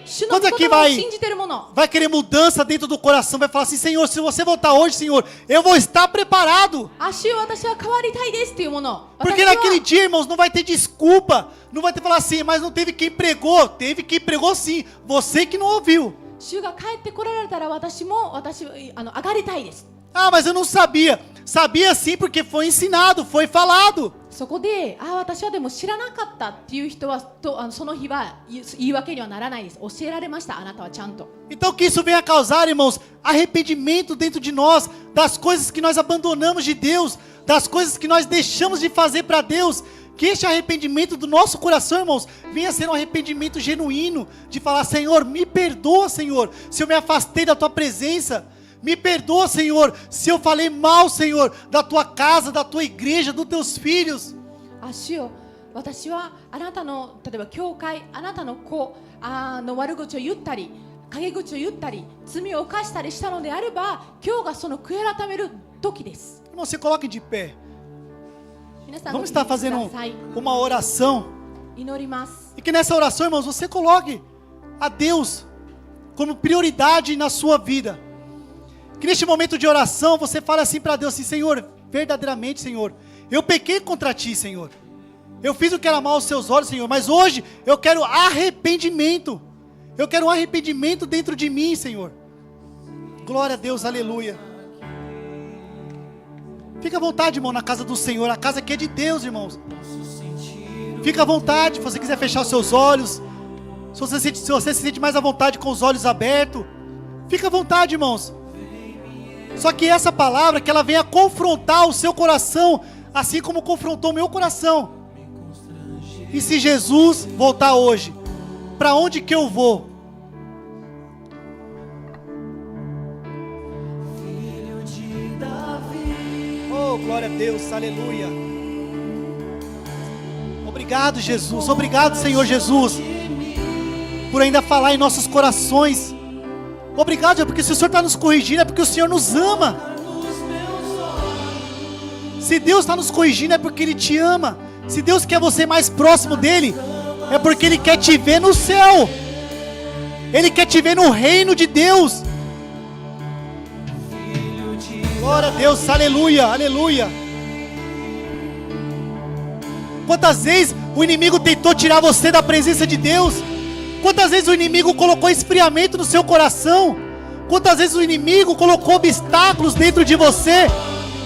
主の言葉を信じているもの。 Vai querer mudança dentro do coração, vai falar assim, Senhor, se você voltar hoje, Senhor, eu vou estar preparado. あ、主よ、私は変わりたいですというもの。 Porque naquele dia, irmãos, não vai ter desculpa, não vai ter falar assim, mas não teve quem pregou sim, você que não ouviu. 主が帰ってこられたら私も上がりたいです。 Ah, mas eu não sabia. Sabia sim porque foi ensinado, foi falado. そこで、私はでも知らなかったっていう人はその日は言い訳にはならないです。教えられました、あなたはちゃんと。 Então que isso venha causar, irmãos, arrependimento dentro de nós, das coisas que nós abandonamos de Deus, das coisas que nós deixamos de fazer para Deus. Que este arrependimento do nosso coração, irmãos, venha ser um arrependimento genuíno, de falar, Senhor, me perdoa, Senhor, se eu me afastei da Tua presença. Me perdoa, Senhor, se eu falei mal, Senhor, da Tua casa, da Tua igreja, dos Teus filhos. あ、主よ、私はあなたの例えば教会、あなたの子の悪口を言ったり、陰口を言ったり、罪を犯したりしたのであれば、今日がその悔い改める時です。 Irmão, você coloque de pé. 皆さん Vamos estar fazendo ください。 uma oração. 祈ります。 E que nessa oração, irmãos, você coloque a Deus como prioridade na sua vida. Que neste momento de oração você fale assim para Deus, assim, Senhor, verdadeiramente, Senhor, eu pequei contra Ti, Senhor. Eu fiz o que era mal aos Seus olhos, Senhor, mas hoje eu quero arrependimento. Eu quero um arrependimento dentro de mim, Senhor. Glória a Deus, aleluia. Fica à vontade, irmão, na casa do Senhor. A casa aqui é de Deus, irmãos. Fica à vontade, se você quiser fechar os seus olhos. Se você se sente mais à vontade com os olhos abertos, fica à vontade, irmãos. Só que essa palavra, que ela venha confrontar o seu coração, assim como confrontou o meu coração. E se Jesus voltar hoje, para onde que eu vou? Oh, glória a Deus, aleluia. Obrigado, Jesus. Obrigado, Senhor Jesus, por ainda falar em nossos corações. Obrigado, porque se o Senhor está nos corrigindo, é porque o Senhor nos ama. Se Deus está nos corrigindo, é porque Ele te ama. Se Deus quer você mais próximo dEle, é porque Ele quer te ver no céu. Ele quer te ver no reino de Deus. Glória a Deus, aleluia, aleluia. Quantas vezes o inimigo tentou tirar você da presença de Deus? Quantas vezes o inimigo colocou esfriamento no seu coração? Quantas vezes o inimigo colocou obstáculos dentro de você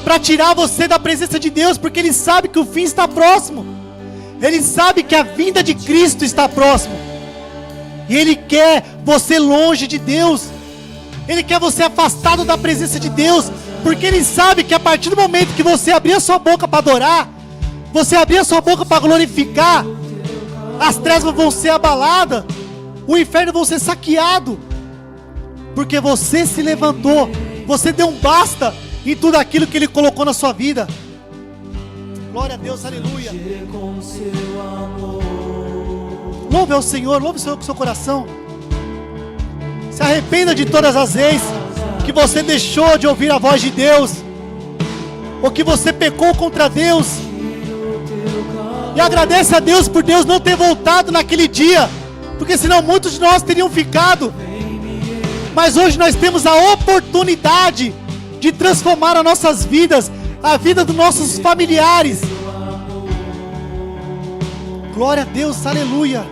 para tirar você da presença de Deus? Porque ele sabe que o fim está próximo. Ele sabe que a vinda de Cristo está próximo. E Ele quer você longe de Deus. Ele quer você afastado da presença de Deus. Porque Ele sabe que a partir do momento que você abrir a sua boca para adorar, você abrir a sua boca para glorificar, as trevas vão ser abaladas, o inferno vai ser saqueado. Porque você se levantou, você deu um basta em tudo aquilo que Ele colocou na sua vida. Glória a Deus, aleluia. Louve ao Senhor, louve o Senhor com o seu coração. Se arrependa de todas as vezes que você deixou de ouvir a voz de Deus, ou que você pecou contra Deus. E agradece a Deus por Deus não ter voltado naquele dia, porque senão muitos de nós teriam ficado. Mas hoje nós temos a oportunidade de transformar as nossas vidas, a vida dos nossos familiares. Glória a Deus, aleluia.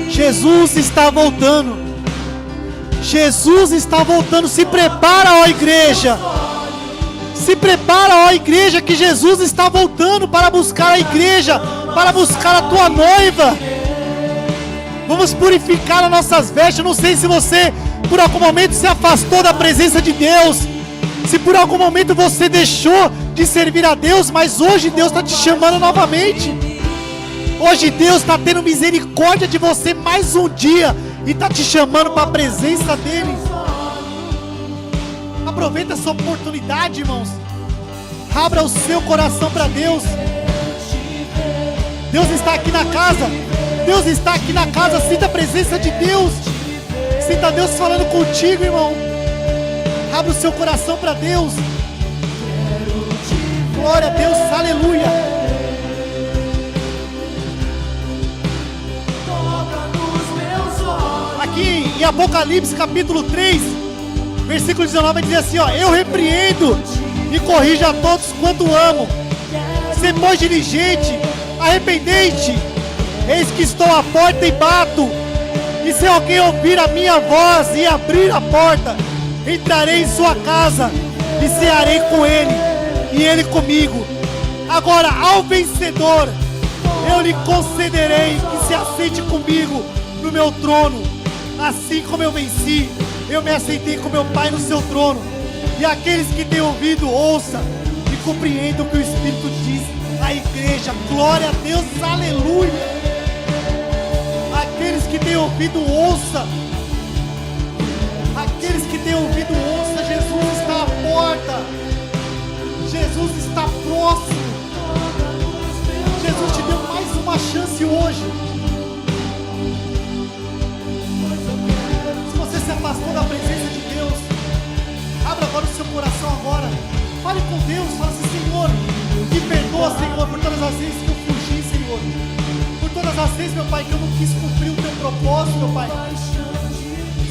Jesus está voltando. Jesus está voltando. Se prepara, ó igreja. Se prepara, ó igreja, que Jesus está voltando para buscar a igreja, para buscar a tua noiva. Vamos purificar as nossas vestes. Eu não sei se você por algum momento se afastou da presença de Deus, se por algum momento você deixou de servir a Deus, mas hoje Deus está te chamando novamente. Hoje Deus está tendo misericórdia de você mais um dia e está te chamando para a presença dEle. Aproveita essa oportunidade, irmãos. Abra o seu coração para Deus. Deus está aqui na casa. Deus está aqui na casa. Sinta a presença de Deus. Sinta Deus falando contigo, irmão. Abra o seu coração para Deus. Glória a Deus, aleluia. Aqui em Apocalipse capítulo 3, versículo 19, diz assim, ó: eu repreendo e corrijo a todos quanto amo. Se pois diligente, arrependei-te. Eis que estou à porta e bato. E se alguém ouvir a minha voz e abrir a porta, entrarei em sua casa e cearei com ele, e ele comigo. Agora, ao vencedor, eu lhe concederei que se assente comigo no meu trono. Assim como eu venci, eu me assentei com meu Pai no seu trono. E aqueles que têm ouvido, ouça e compreendam o que o Espírito diz à igreja. Glória a Deus, aleluia. Aqueles que têm ouvido, ouça. Aqueles que têm ouvido, ouça. Jesus está à porta. Jesus está próximo. Jesus te deu mais uma chance hoje. Se afastou da presença de Deus, abra agora o seu coração agora, fale com Deus, fala assim: Senhor, me perdoa, Senhor, por todas as vezes que eu fugi, Senhor, por todas as vezes, meu Pai, que eu não quis cumprir o teu propósito, meu Pai.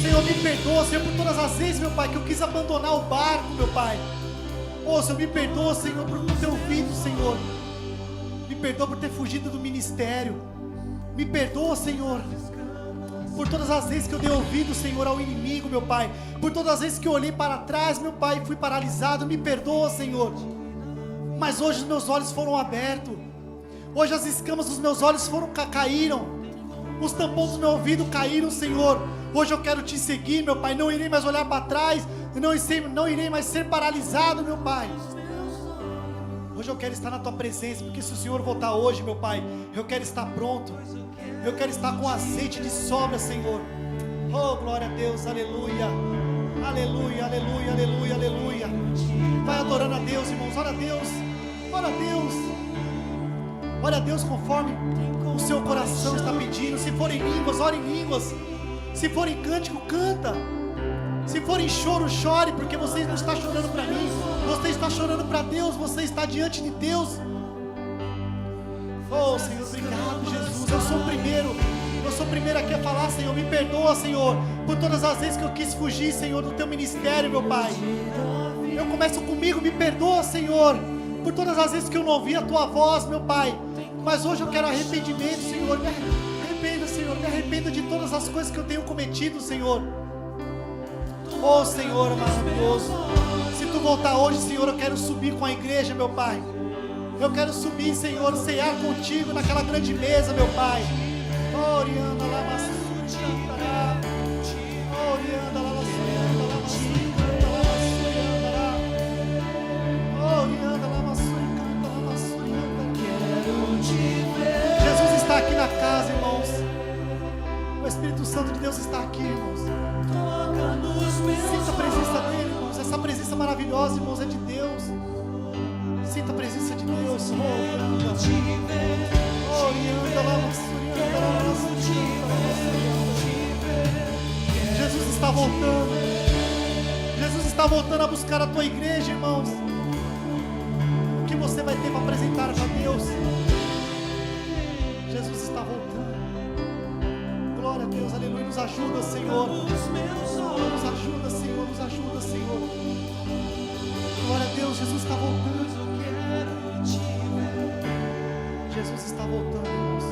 Senhor, me perdoa, Senhor, por todas as vezes, meu Pai, que eu quis abandonar o barco, meu Pai. Oh, Senhor, me perdoa, Senhor, por não ter ouvido, Senhor. Me perdoa por ter fugido do ministério. Me perdoa, Senhor, por todas as vezes que eu dei ouvido, Senhor, ao inimigo, meu Pai. Por todas as vezes que eu olhei para trás, meu Pai, e fui paralisado. Me perdoa, Senhor. Mas hoje os meus olhos foram abertos. Hoje as escamas dos meus olhos caíram. Os tampões do meu ouvido caíram, Senhor. Hoje eu quero te seguir, meu Pai. Não irei mais olhar para trás. Não irei mais ser paralisado, meu Pai. Hoje eu quero estar na tua presença, porque se o Senhor voltar hoje, meu Pai, eu quero estar pronto. Eu quero estar com azeite de sobra, Senhor. Oh, glória a Deus, aleluia. Aleluia, aleluia, aleluia, aleluia. Vai adorando a Deus, irmãos. Ora a Deus. Ora a Deus. Ora a Deus conforme o seu coração está pedindo. Se for em línguas, ore em línguas. Se for em cântico, canta. Se for em choro, chore, porque você não está chorando para mim, você está chorando para Deus, você está diante de Deus. Oh, Senhor, obrigado, Jesus. Eu sou o primeiro aqui a falar, Senhor. Me perdoa, Senhor, por todas as vezes que eu quis fugir, Senhor, do teu ministério, meu Pai. Eu começo comigo, me perdoa, Senhor, por todas as vezes que eu não ouvi a tua voz, meu Pai. Mas hoje eu quero arrependimento, Senhor. Me arrependa, Senhor, me arrependa de todas as coisas que eu tenho cometido, Senhor. Oh, Senhor maravilhoso, se tu voltar hoje, Senhor, eu quero subir com a igreja, meu Pai. Eu quero subir, Senhor, cear contigo naquela grande mesa, meu Pai. Orianda lá, Massurandará. Orianda lá, Massurandará, Orianda lá, Massurandará. Jesus está aqui na casa, irmãos. O Espírito Santo de Deus está aqui, irmãos. Sinta a presença dele, irmãos. Essa presença maravilhosa, irmãos, é de Deus. Sinta a presença de Deus. Jesus está voltando. Jesus está voltando a buscar a tua igreja, irmãos. O que você vai ter para apresentar para Deus? Jesus está voltando. Glória a Deus, aleluia. Nos ajuda, Senhor. Nos ajuda, Senhor. Nos ajuda, Senhor. Glória a Deus, Jesus está voltando. Jesus está voltando, irmãos.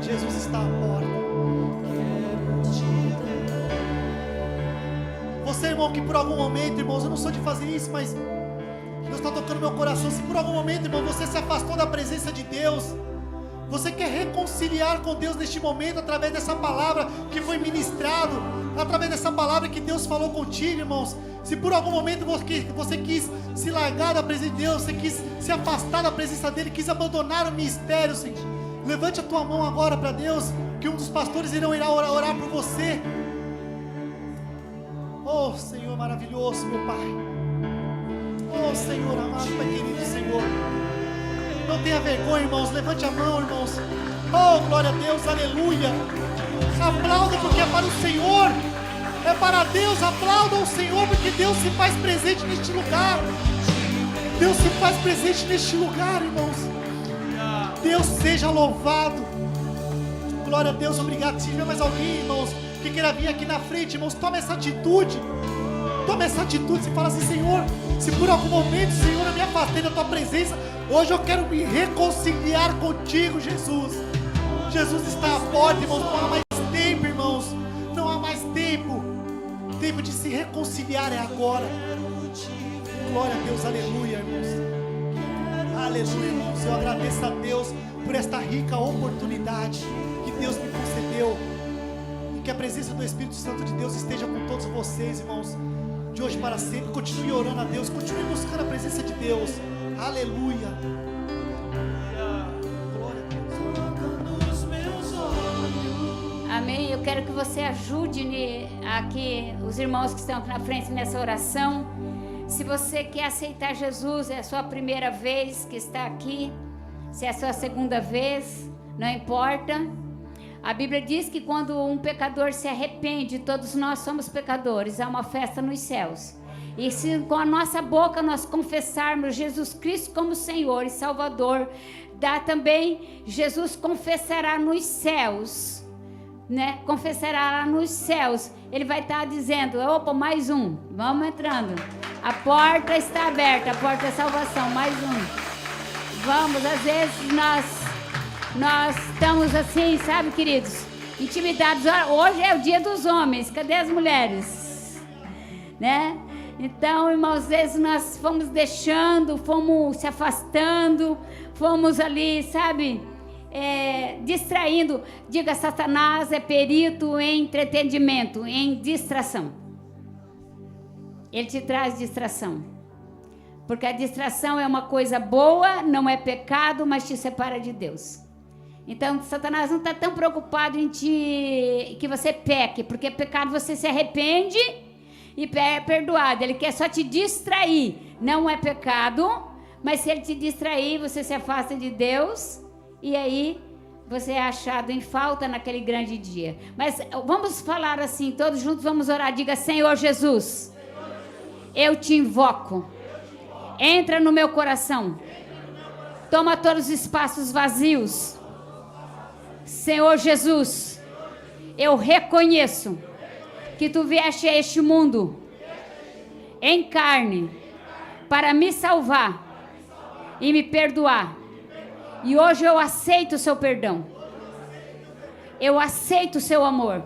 Jesus está à porta. Você, irmão, que por algum momento, irmãos, eu não sou de fazer isso, mas Deus está tocando meu coração. Se por algum momento, irmão, você se afastou da presença de Deus, você quer reconciliar com Deus neste momento, através dessa palavra que foi ministrado, através dessa palavra que Deus falou contigo, irmãos. Se por algum momento você quis se largar da presença de Deus, você quis se afastar da presença dEle, quis abandonar o ministério, Senhor, levante a tua mão agora para Deus, que um dos pastores irá orar por você. Oh, Senhor maravilhoso, meu Pai. Oh, Senhor amado, Pai querido, Senhor. Não tenha vergonha, irmãos. Levante a mão, irmãos. Oh, glória a Deus, aleluia. Aplauda porque é para o Senhor. É para Deus. Aplauda o Senhor porque Deus se faz presente neste lugar. Deus se faz presente neste lugar, irmãos. Deus seja louvado. Glória a Deus, obrigado. Se tiver mais alguém, irmãos, que queira vir aqui na frente, irmãos, tome essa atitude. Tome essa atitude e fala assim: Senhor, se por algum momento, Senhor, eu me afastei da tua presença, hoje eu quero me reconciliar contigo, Jesus. Jesus está à porta, irmãos. Não há mais tempo, irmãos. Não há mais tempo. Tempo de se reconciliar é agora. Glória a Deus, aleluia, irmãos. Aleluia, irmãos. Eu agradeço a Deus por esta rica oportunidade que Deus me concedeu. E que a presença do Espírito Santo de Deus esteja com todos vocês, irmãos, de hoje para sempre. Continue orando a Deus, continue buscando a presença de Deus. Aleluia. Glória a Deus. Amém. Eu quero que você ajude aqui os irmãos que estão aqui na frente nessa oração. Se você quer aceitar Jesus, é a sua primeira vez que está aqui, se é a sua segunda vez, não importa. A Bíblia diz que quando um pecador se arrepende, todos nós somos pecadores, há uma festa nos céus. E se com a nossa boca nós confessarmos Jesus Cristo como Senhor e Salvador, dá também, Jesus confessará nos céus, né? Confessará lá nos céus. Ele vai estar dizendo: opa, mais um, vamos entrando. A porta está aberta, a porta da salvação, mais um. Vamos, às vezes nós estamos assim, sabe, queridos, intimidados. Hoje é o dia dos homens, cadê as mulheres? Né? Então, irmãos, às vezes nós fomos deixando, fomos se afastando, fomos ali, sabe, distraindo. Diga: Satanás é perito em entretenimento, em distração. Ele te traz distração. Porque a distração é uma coisa boa, não é pecado, mas te separa de Deus. Então, Satanás não está tão preocupado em que você peque, porque pecado você se arrepende e é perdoado. Ele quer só te distrair. Não é pecado, mas se ele te distrair, você se afasta de Deus e aí você é achado em falta naquele grande dia. Mas vamos falar assim, todos juntos vamos orar. Diga: Senhor Jesus, eu te invoco. Entra no meu coração. Toma todos os espaços vazios. Senhor Jesus, eu reconheço que tu vieste a este mundo em carne para me salvar e me perdoar. E hoje eu aceito o seu perdão. Eu aceito o seu amor.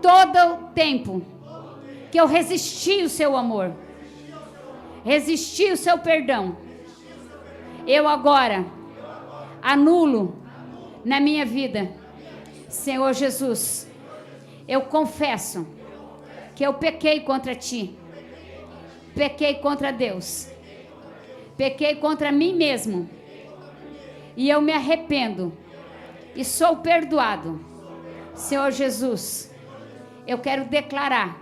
Todo o tempo que eu resisti o seu amor, resisti o seu perdão, eu agora anulo na minha vida. Senhor Jesus, eu confesso que eu pequei contra ti, pequei contra Deus, pequei contra mim mesmo, e eu me arrependo e sou perdoado. Senhor Jesus, eu quero declarar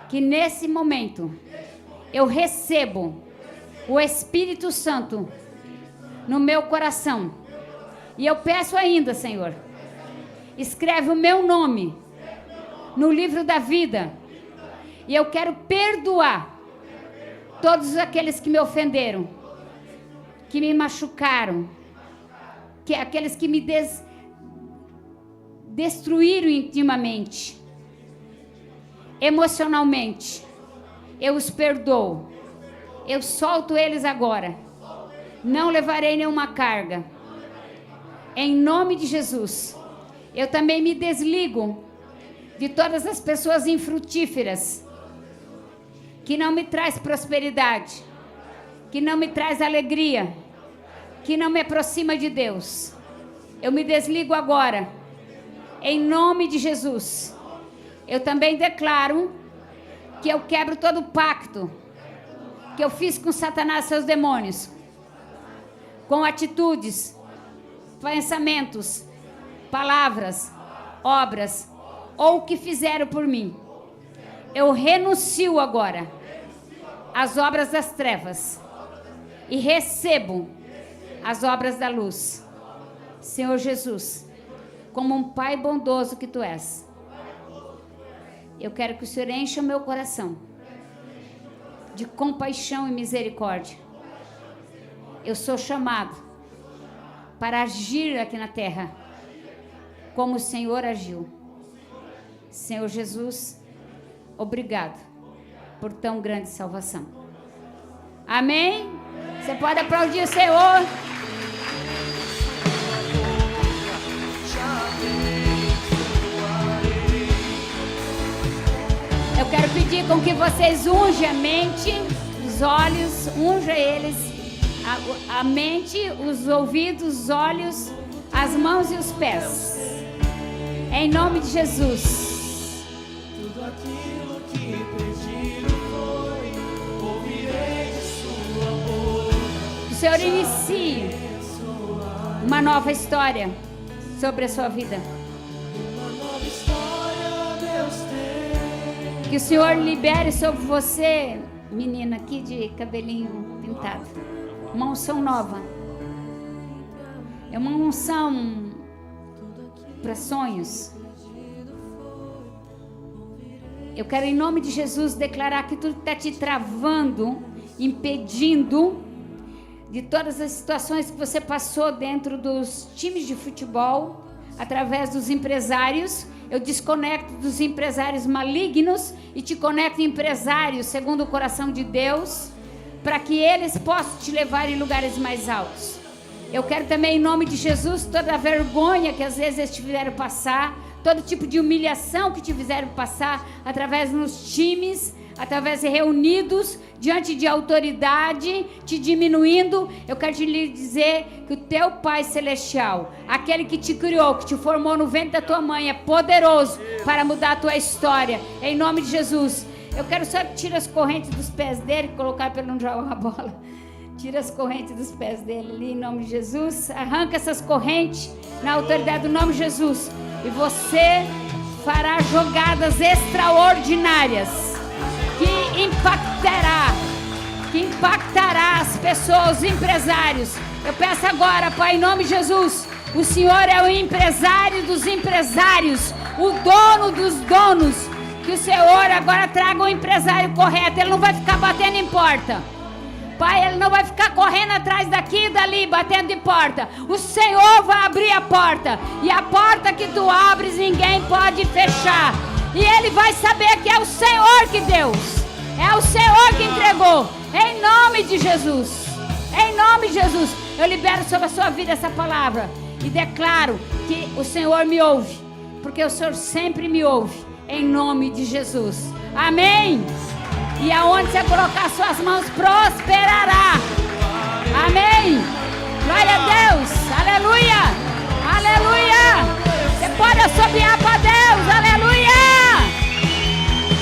que nesse momento eu recebo o Espírito Santo no meu coração. E eu peço ainda, Senhor, escreve o meu nome no livro da vida. E eu quero perdoar todos aqueles que me ofenderam, que me machucaram, que aqueles que me destruíram intimamente, emocionalmente. Eu os perdoo. Eu solto eles agora. Não levarei nenhuma carga. Em nome de Jesus. Eu também me desligo de todas as pessoas infrutíferas, que não me traz prosperidade, que não me traz alegria, que não me aproxima de Deus. Eu me desligo agora. Em nome de Jesus. Eu também declaro que eu quebro todo o pacto que eu fiz com Satanás e seus demônios, com atitudes, pensamentos, palavras, obras, ou o que fizeram por mim. Eu renuncio agora às obras das trevas e recebo as obras da luz. Senhor Jesus, como um Pai bondoso que Tu és, eu quero que o Senhor encha o meu coração de compaixão e misericórdia. Eu sou chamado para agir aqui na terra como o Senhor agiu. Senhor Jesus, obrigado por tão grande salvação. Amém? Você pode aplaudir o Senhor. Eu quero pedir com que vocês unjam a mente, os olhos, unjam eles, a mente, os ouvidos, os olhos, as mãos e os pés. Em nome de Jesus. Tudo aquilo que pedido foi, ouvirei de sua boca. O Senhor inicie uma nova história sobre a sua vida. Uma nova história Deus tem. Que o Senhor libere sobre você, menina aqui de cabelinho pintado, uma unção nova. É uma unção para sonhos. Eu quero, em nome de Jesus, declarar que tudo que está te travando, impedindo de todas as situações que você passou dentro dos times de futebol, através dos empresários, eu desconecto dos empresários malignos e te conecto em empresários segundo o coração de Deus, para que eles possam te levar em lugares mais altos. Eu quero também, em nome de Jesus, toda a vergonha que às vezes eles te fizeram passar, todo tipo de humilhação que te fizeram passar, através dos times, através de reunidos, diante de autoridade, te diminuindo, eu quero te lhe dizer que o teu Pai Celestial, aquele que te criou, que te formou no ventre da tua mãe, é poderoso para mudar a tua história. Em nome de Jesus, Eu quero só que tire as correntes dos pés dele, colocar para ele não jogar a bola. Tira as correntes dos pés dele ali, em nome de Jesus. Arranca essas correntes na autoridade do nome de Jesus. E você fará jogadas extraordinárias que impactará as pessoas, os empresários. Eu peço agora, Pai, em nome de Jesus, o Senhor é o empresário dos empresários, o dono dos donos. Que o Senhor agora traga o empresário correto. Ele não vai ficar batendo em porta. Pai, ele não vai ficar correndo atrás daqui e dali, batendo em porta. O Senhor vai abrir a porta. E a porta que tu abres, ninguém pode fechar. E ele vai saber que é o Senhor que deu. É o Senhor que entregou. Em nome de Jesus. Em nome de Jesus. Eu libero sobre a sua vida essa palavra. E declaro que o Senhor me ouve. Porque o Senhor sempre me ouve. Em nome de Jesus. Amém. E aonde você colocar suas mãos, prosperará. Amém. Glória a Deus. Aleluia. Aleluia. Você pode assobiar para Deus. Aleluia.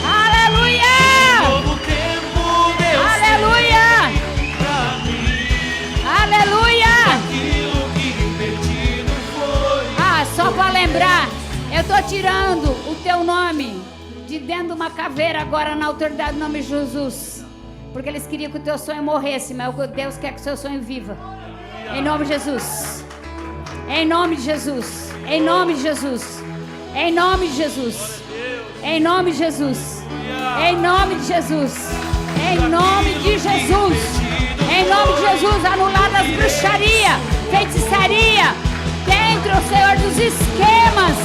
Aleluia. Novo tempo, Deus Aleluia. tem pra mim. Aleluia. Aquilo que perdido foi. Só para lembrar, eu estou tirando o teu nome de dentro de uma caveira agora na autoridade do nome de Jesus. Porque eles queriam que o teu sonho morresse, mas Deus quer que o seu sonho viva. Em nome de Jesus. Em nome de Jesus. Em nome de Jesus. Em nome de Jesus. Em nome de Jesus. Em nome de Jesus. Em nome de Jesus. Em nome de Jesus. Anuladas bruxaria, feitiçaria. Dentro, Senhor, dos esquemas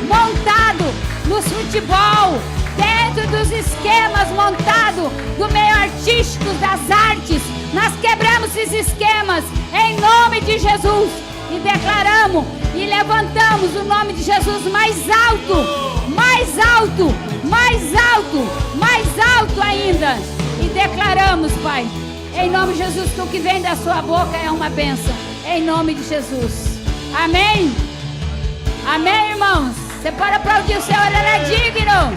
montados nos futebol, dentro dos esquemas montados do meio artístico, das artes, nós quebramos esses esquemas em nome de Jesus e declaramos e levantamos o nome de Jesus mais alto, mais alto, mais alto, mais alto ainda e declaramos, Pai, em nome de Jesus, que o que vem da sua boca é uma bênção, em nome de Jesus. Amém? Amém, irmãos? Você pode aplaudir o Senhor, Ele é digno.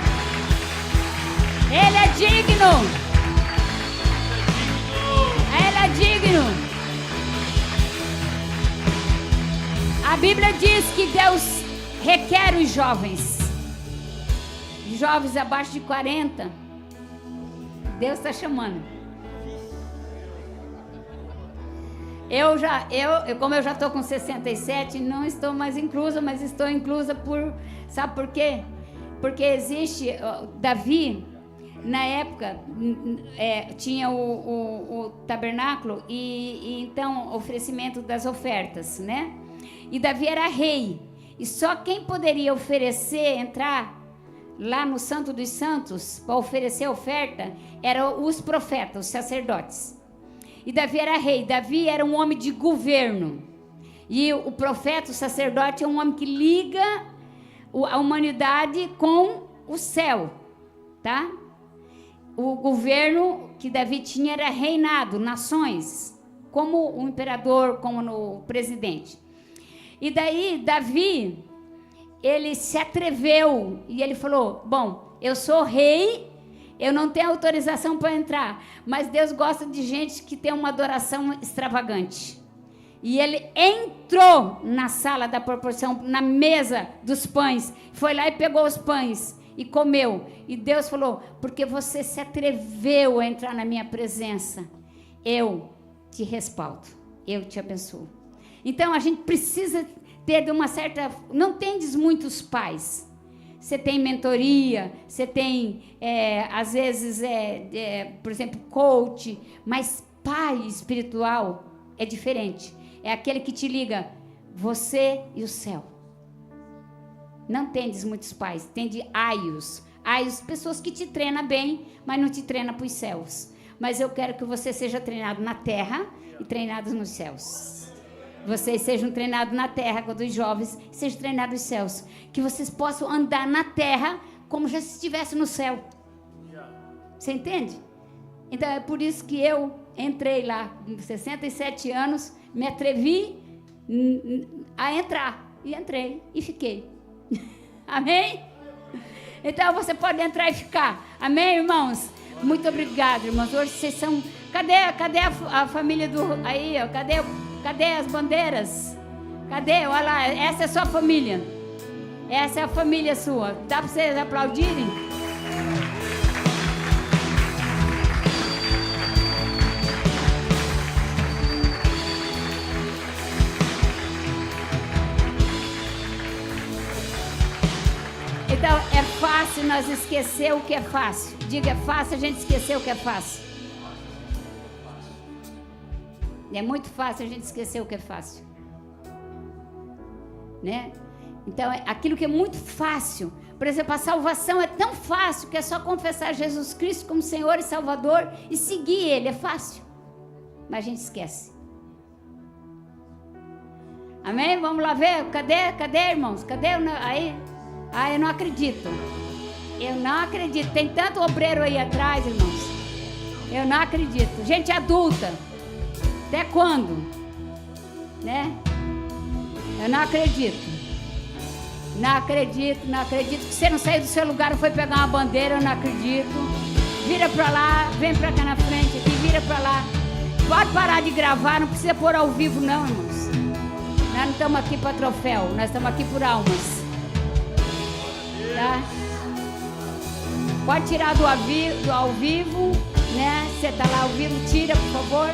Ele é digno. Ele é digno. A Bíblia diz que Deus requer os jovens. Jovens abaixo de 40. Deus está chamando. Como eu já estou com 67, não estou mais inclusa, mas estou inclusa por... Sabe por quê? Porque existe... Davi, na época, tinha o tabernáculo e então oferecimento das ofertas, né? E Davi era rei. E só quem poderia oferecer, entrar lá no Santo dos Santos, para oferecer oferta, eram os profetas, os sacerdotes. E Davi era rei, Davi era um homem de governo. E o profeta, o sacerdote, é um homem que liga a humanidade com o céu, tá? O governo que Davi tinha era reinado, nações, como o imperador, como o presidente. E daí, Davi, ele se atreveu e ele falou, bom, eu sou rei, eu não tenho autorização para entrar, mas Deus gosta de gente que tem uma adoração extravagante. E ele entrou na sala da proporção, na mesa dos pães, foi lá e pegou os pães e comeu. E Deus falou, porque você se atreveu a entrar na minha presença, eu te respaldo, eu te abençoo. Então a gente precisa ter de uma certa... Não tendes muitos pais. Você tem mentoria, você tem, às vezes, por exemplo, coach, mas pai espiritual é diferente. É aquele que te liga, você e o céu. Não tendes muitos pais, tende aios. Aios, pessoas que te treinam bem, mas não te treinam para os céus. Mas eu quero que você seja treinado na terra e treinado nos céus. Vocês sejam treinados na terra, quando os jovens sejam treinados nos céus. Que vocês possam andar na terra como já se estivesse no céu. Você entende? Então é por isso que eu entrei lá, com 67 anos, me atrevi a entrar. E entrei e fiquei. Amém? Então você pode entrar e ficar. Amém, irmãos? Muito obrigado, irmãos. Hoje vocês são... Cadê a família do... Aí, ó. Cadê as bandeiras? Cadê? Olha lá, essa é a sua família. Essa é a família sua. Dá para vocês aplaudirem? Então, é fácil nós esquecer o que é fácil. Diga, é fácil a gente esquecer o que é fácil. É muito fácil a gente esquecer o que é fácil. Né? Então, aquilo que é muito fácil. Por exemplo, a salvação é tão fácil que é só confessar Jesus Cristo como Senhor e Salvador e seguir Ele. É fácil. Mas a gente esquece. Amém? Vamos lá ver. Cadê, irmãos? Cadê aí? Ah, eu não acredito. Eu não acredito. Tem tanto obreiro aí atrás, irmãos. Eu não acredito. Gente adulta. Até quando? Né? Eu não acredito. Não acredito que você não saiu do seu lugar e foi pegar uma bandeira. Eu não acredito. Vira pra lá, vem pra cá na frente aqui, vira pra lá. Pode parar de gravar, não precisa pôr ao vivo não, irmãos. Nós não estamos aqui para troféu, nós estamos aqui por almas. Tá? Pode tirar do ao vivo, né? Você tá lá ao vivo, tira, por favor.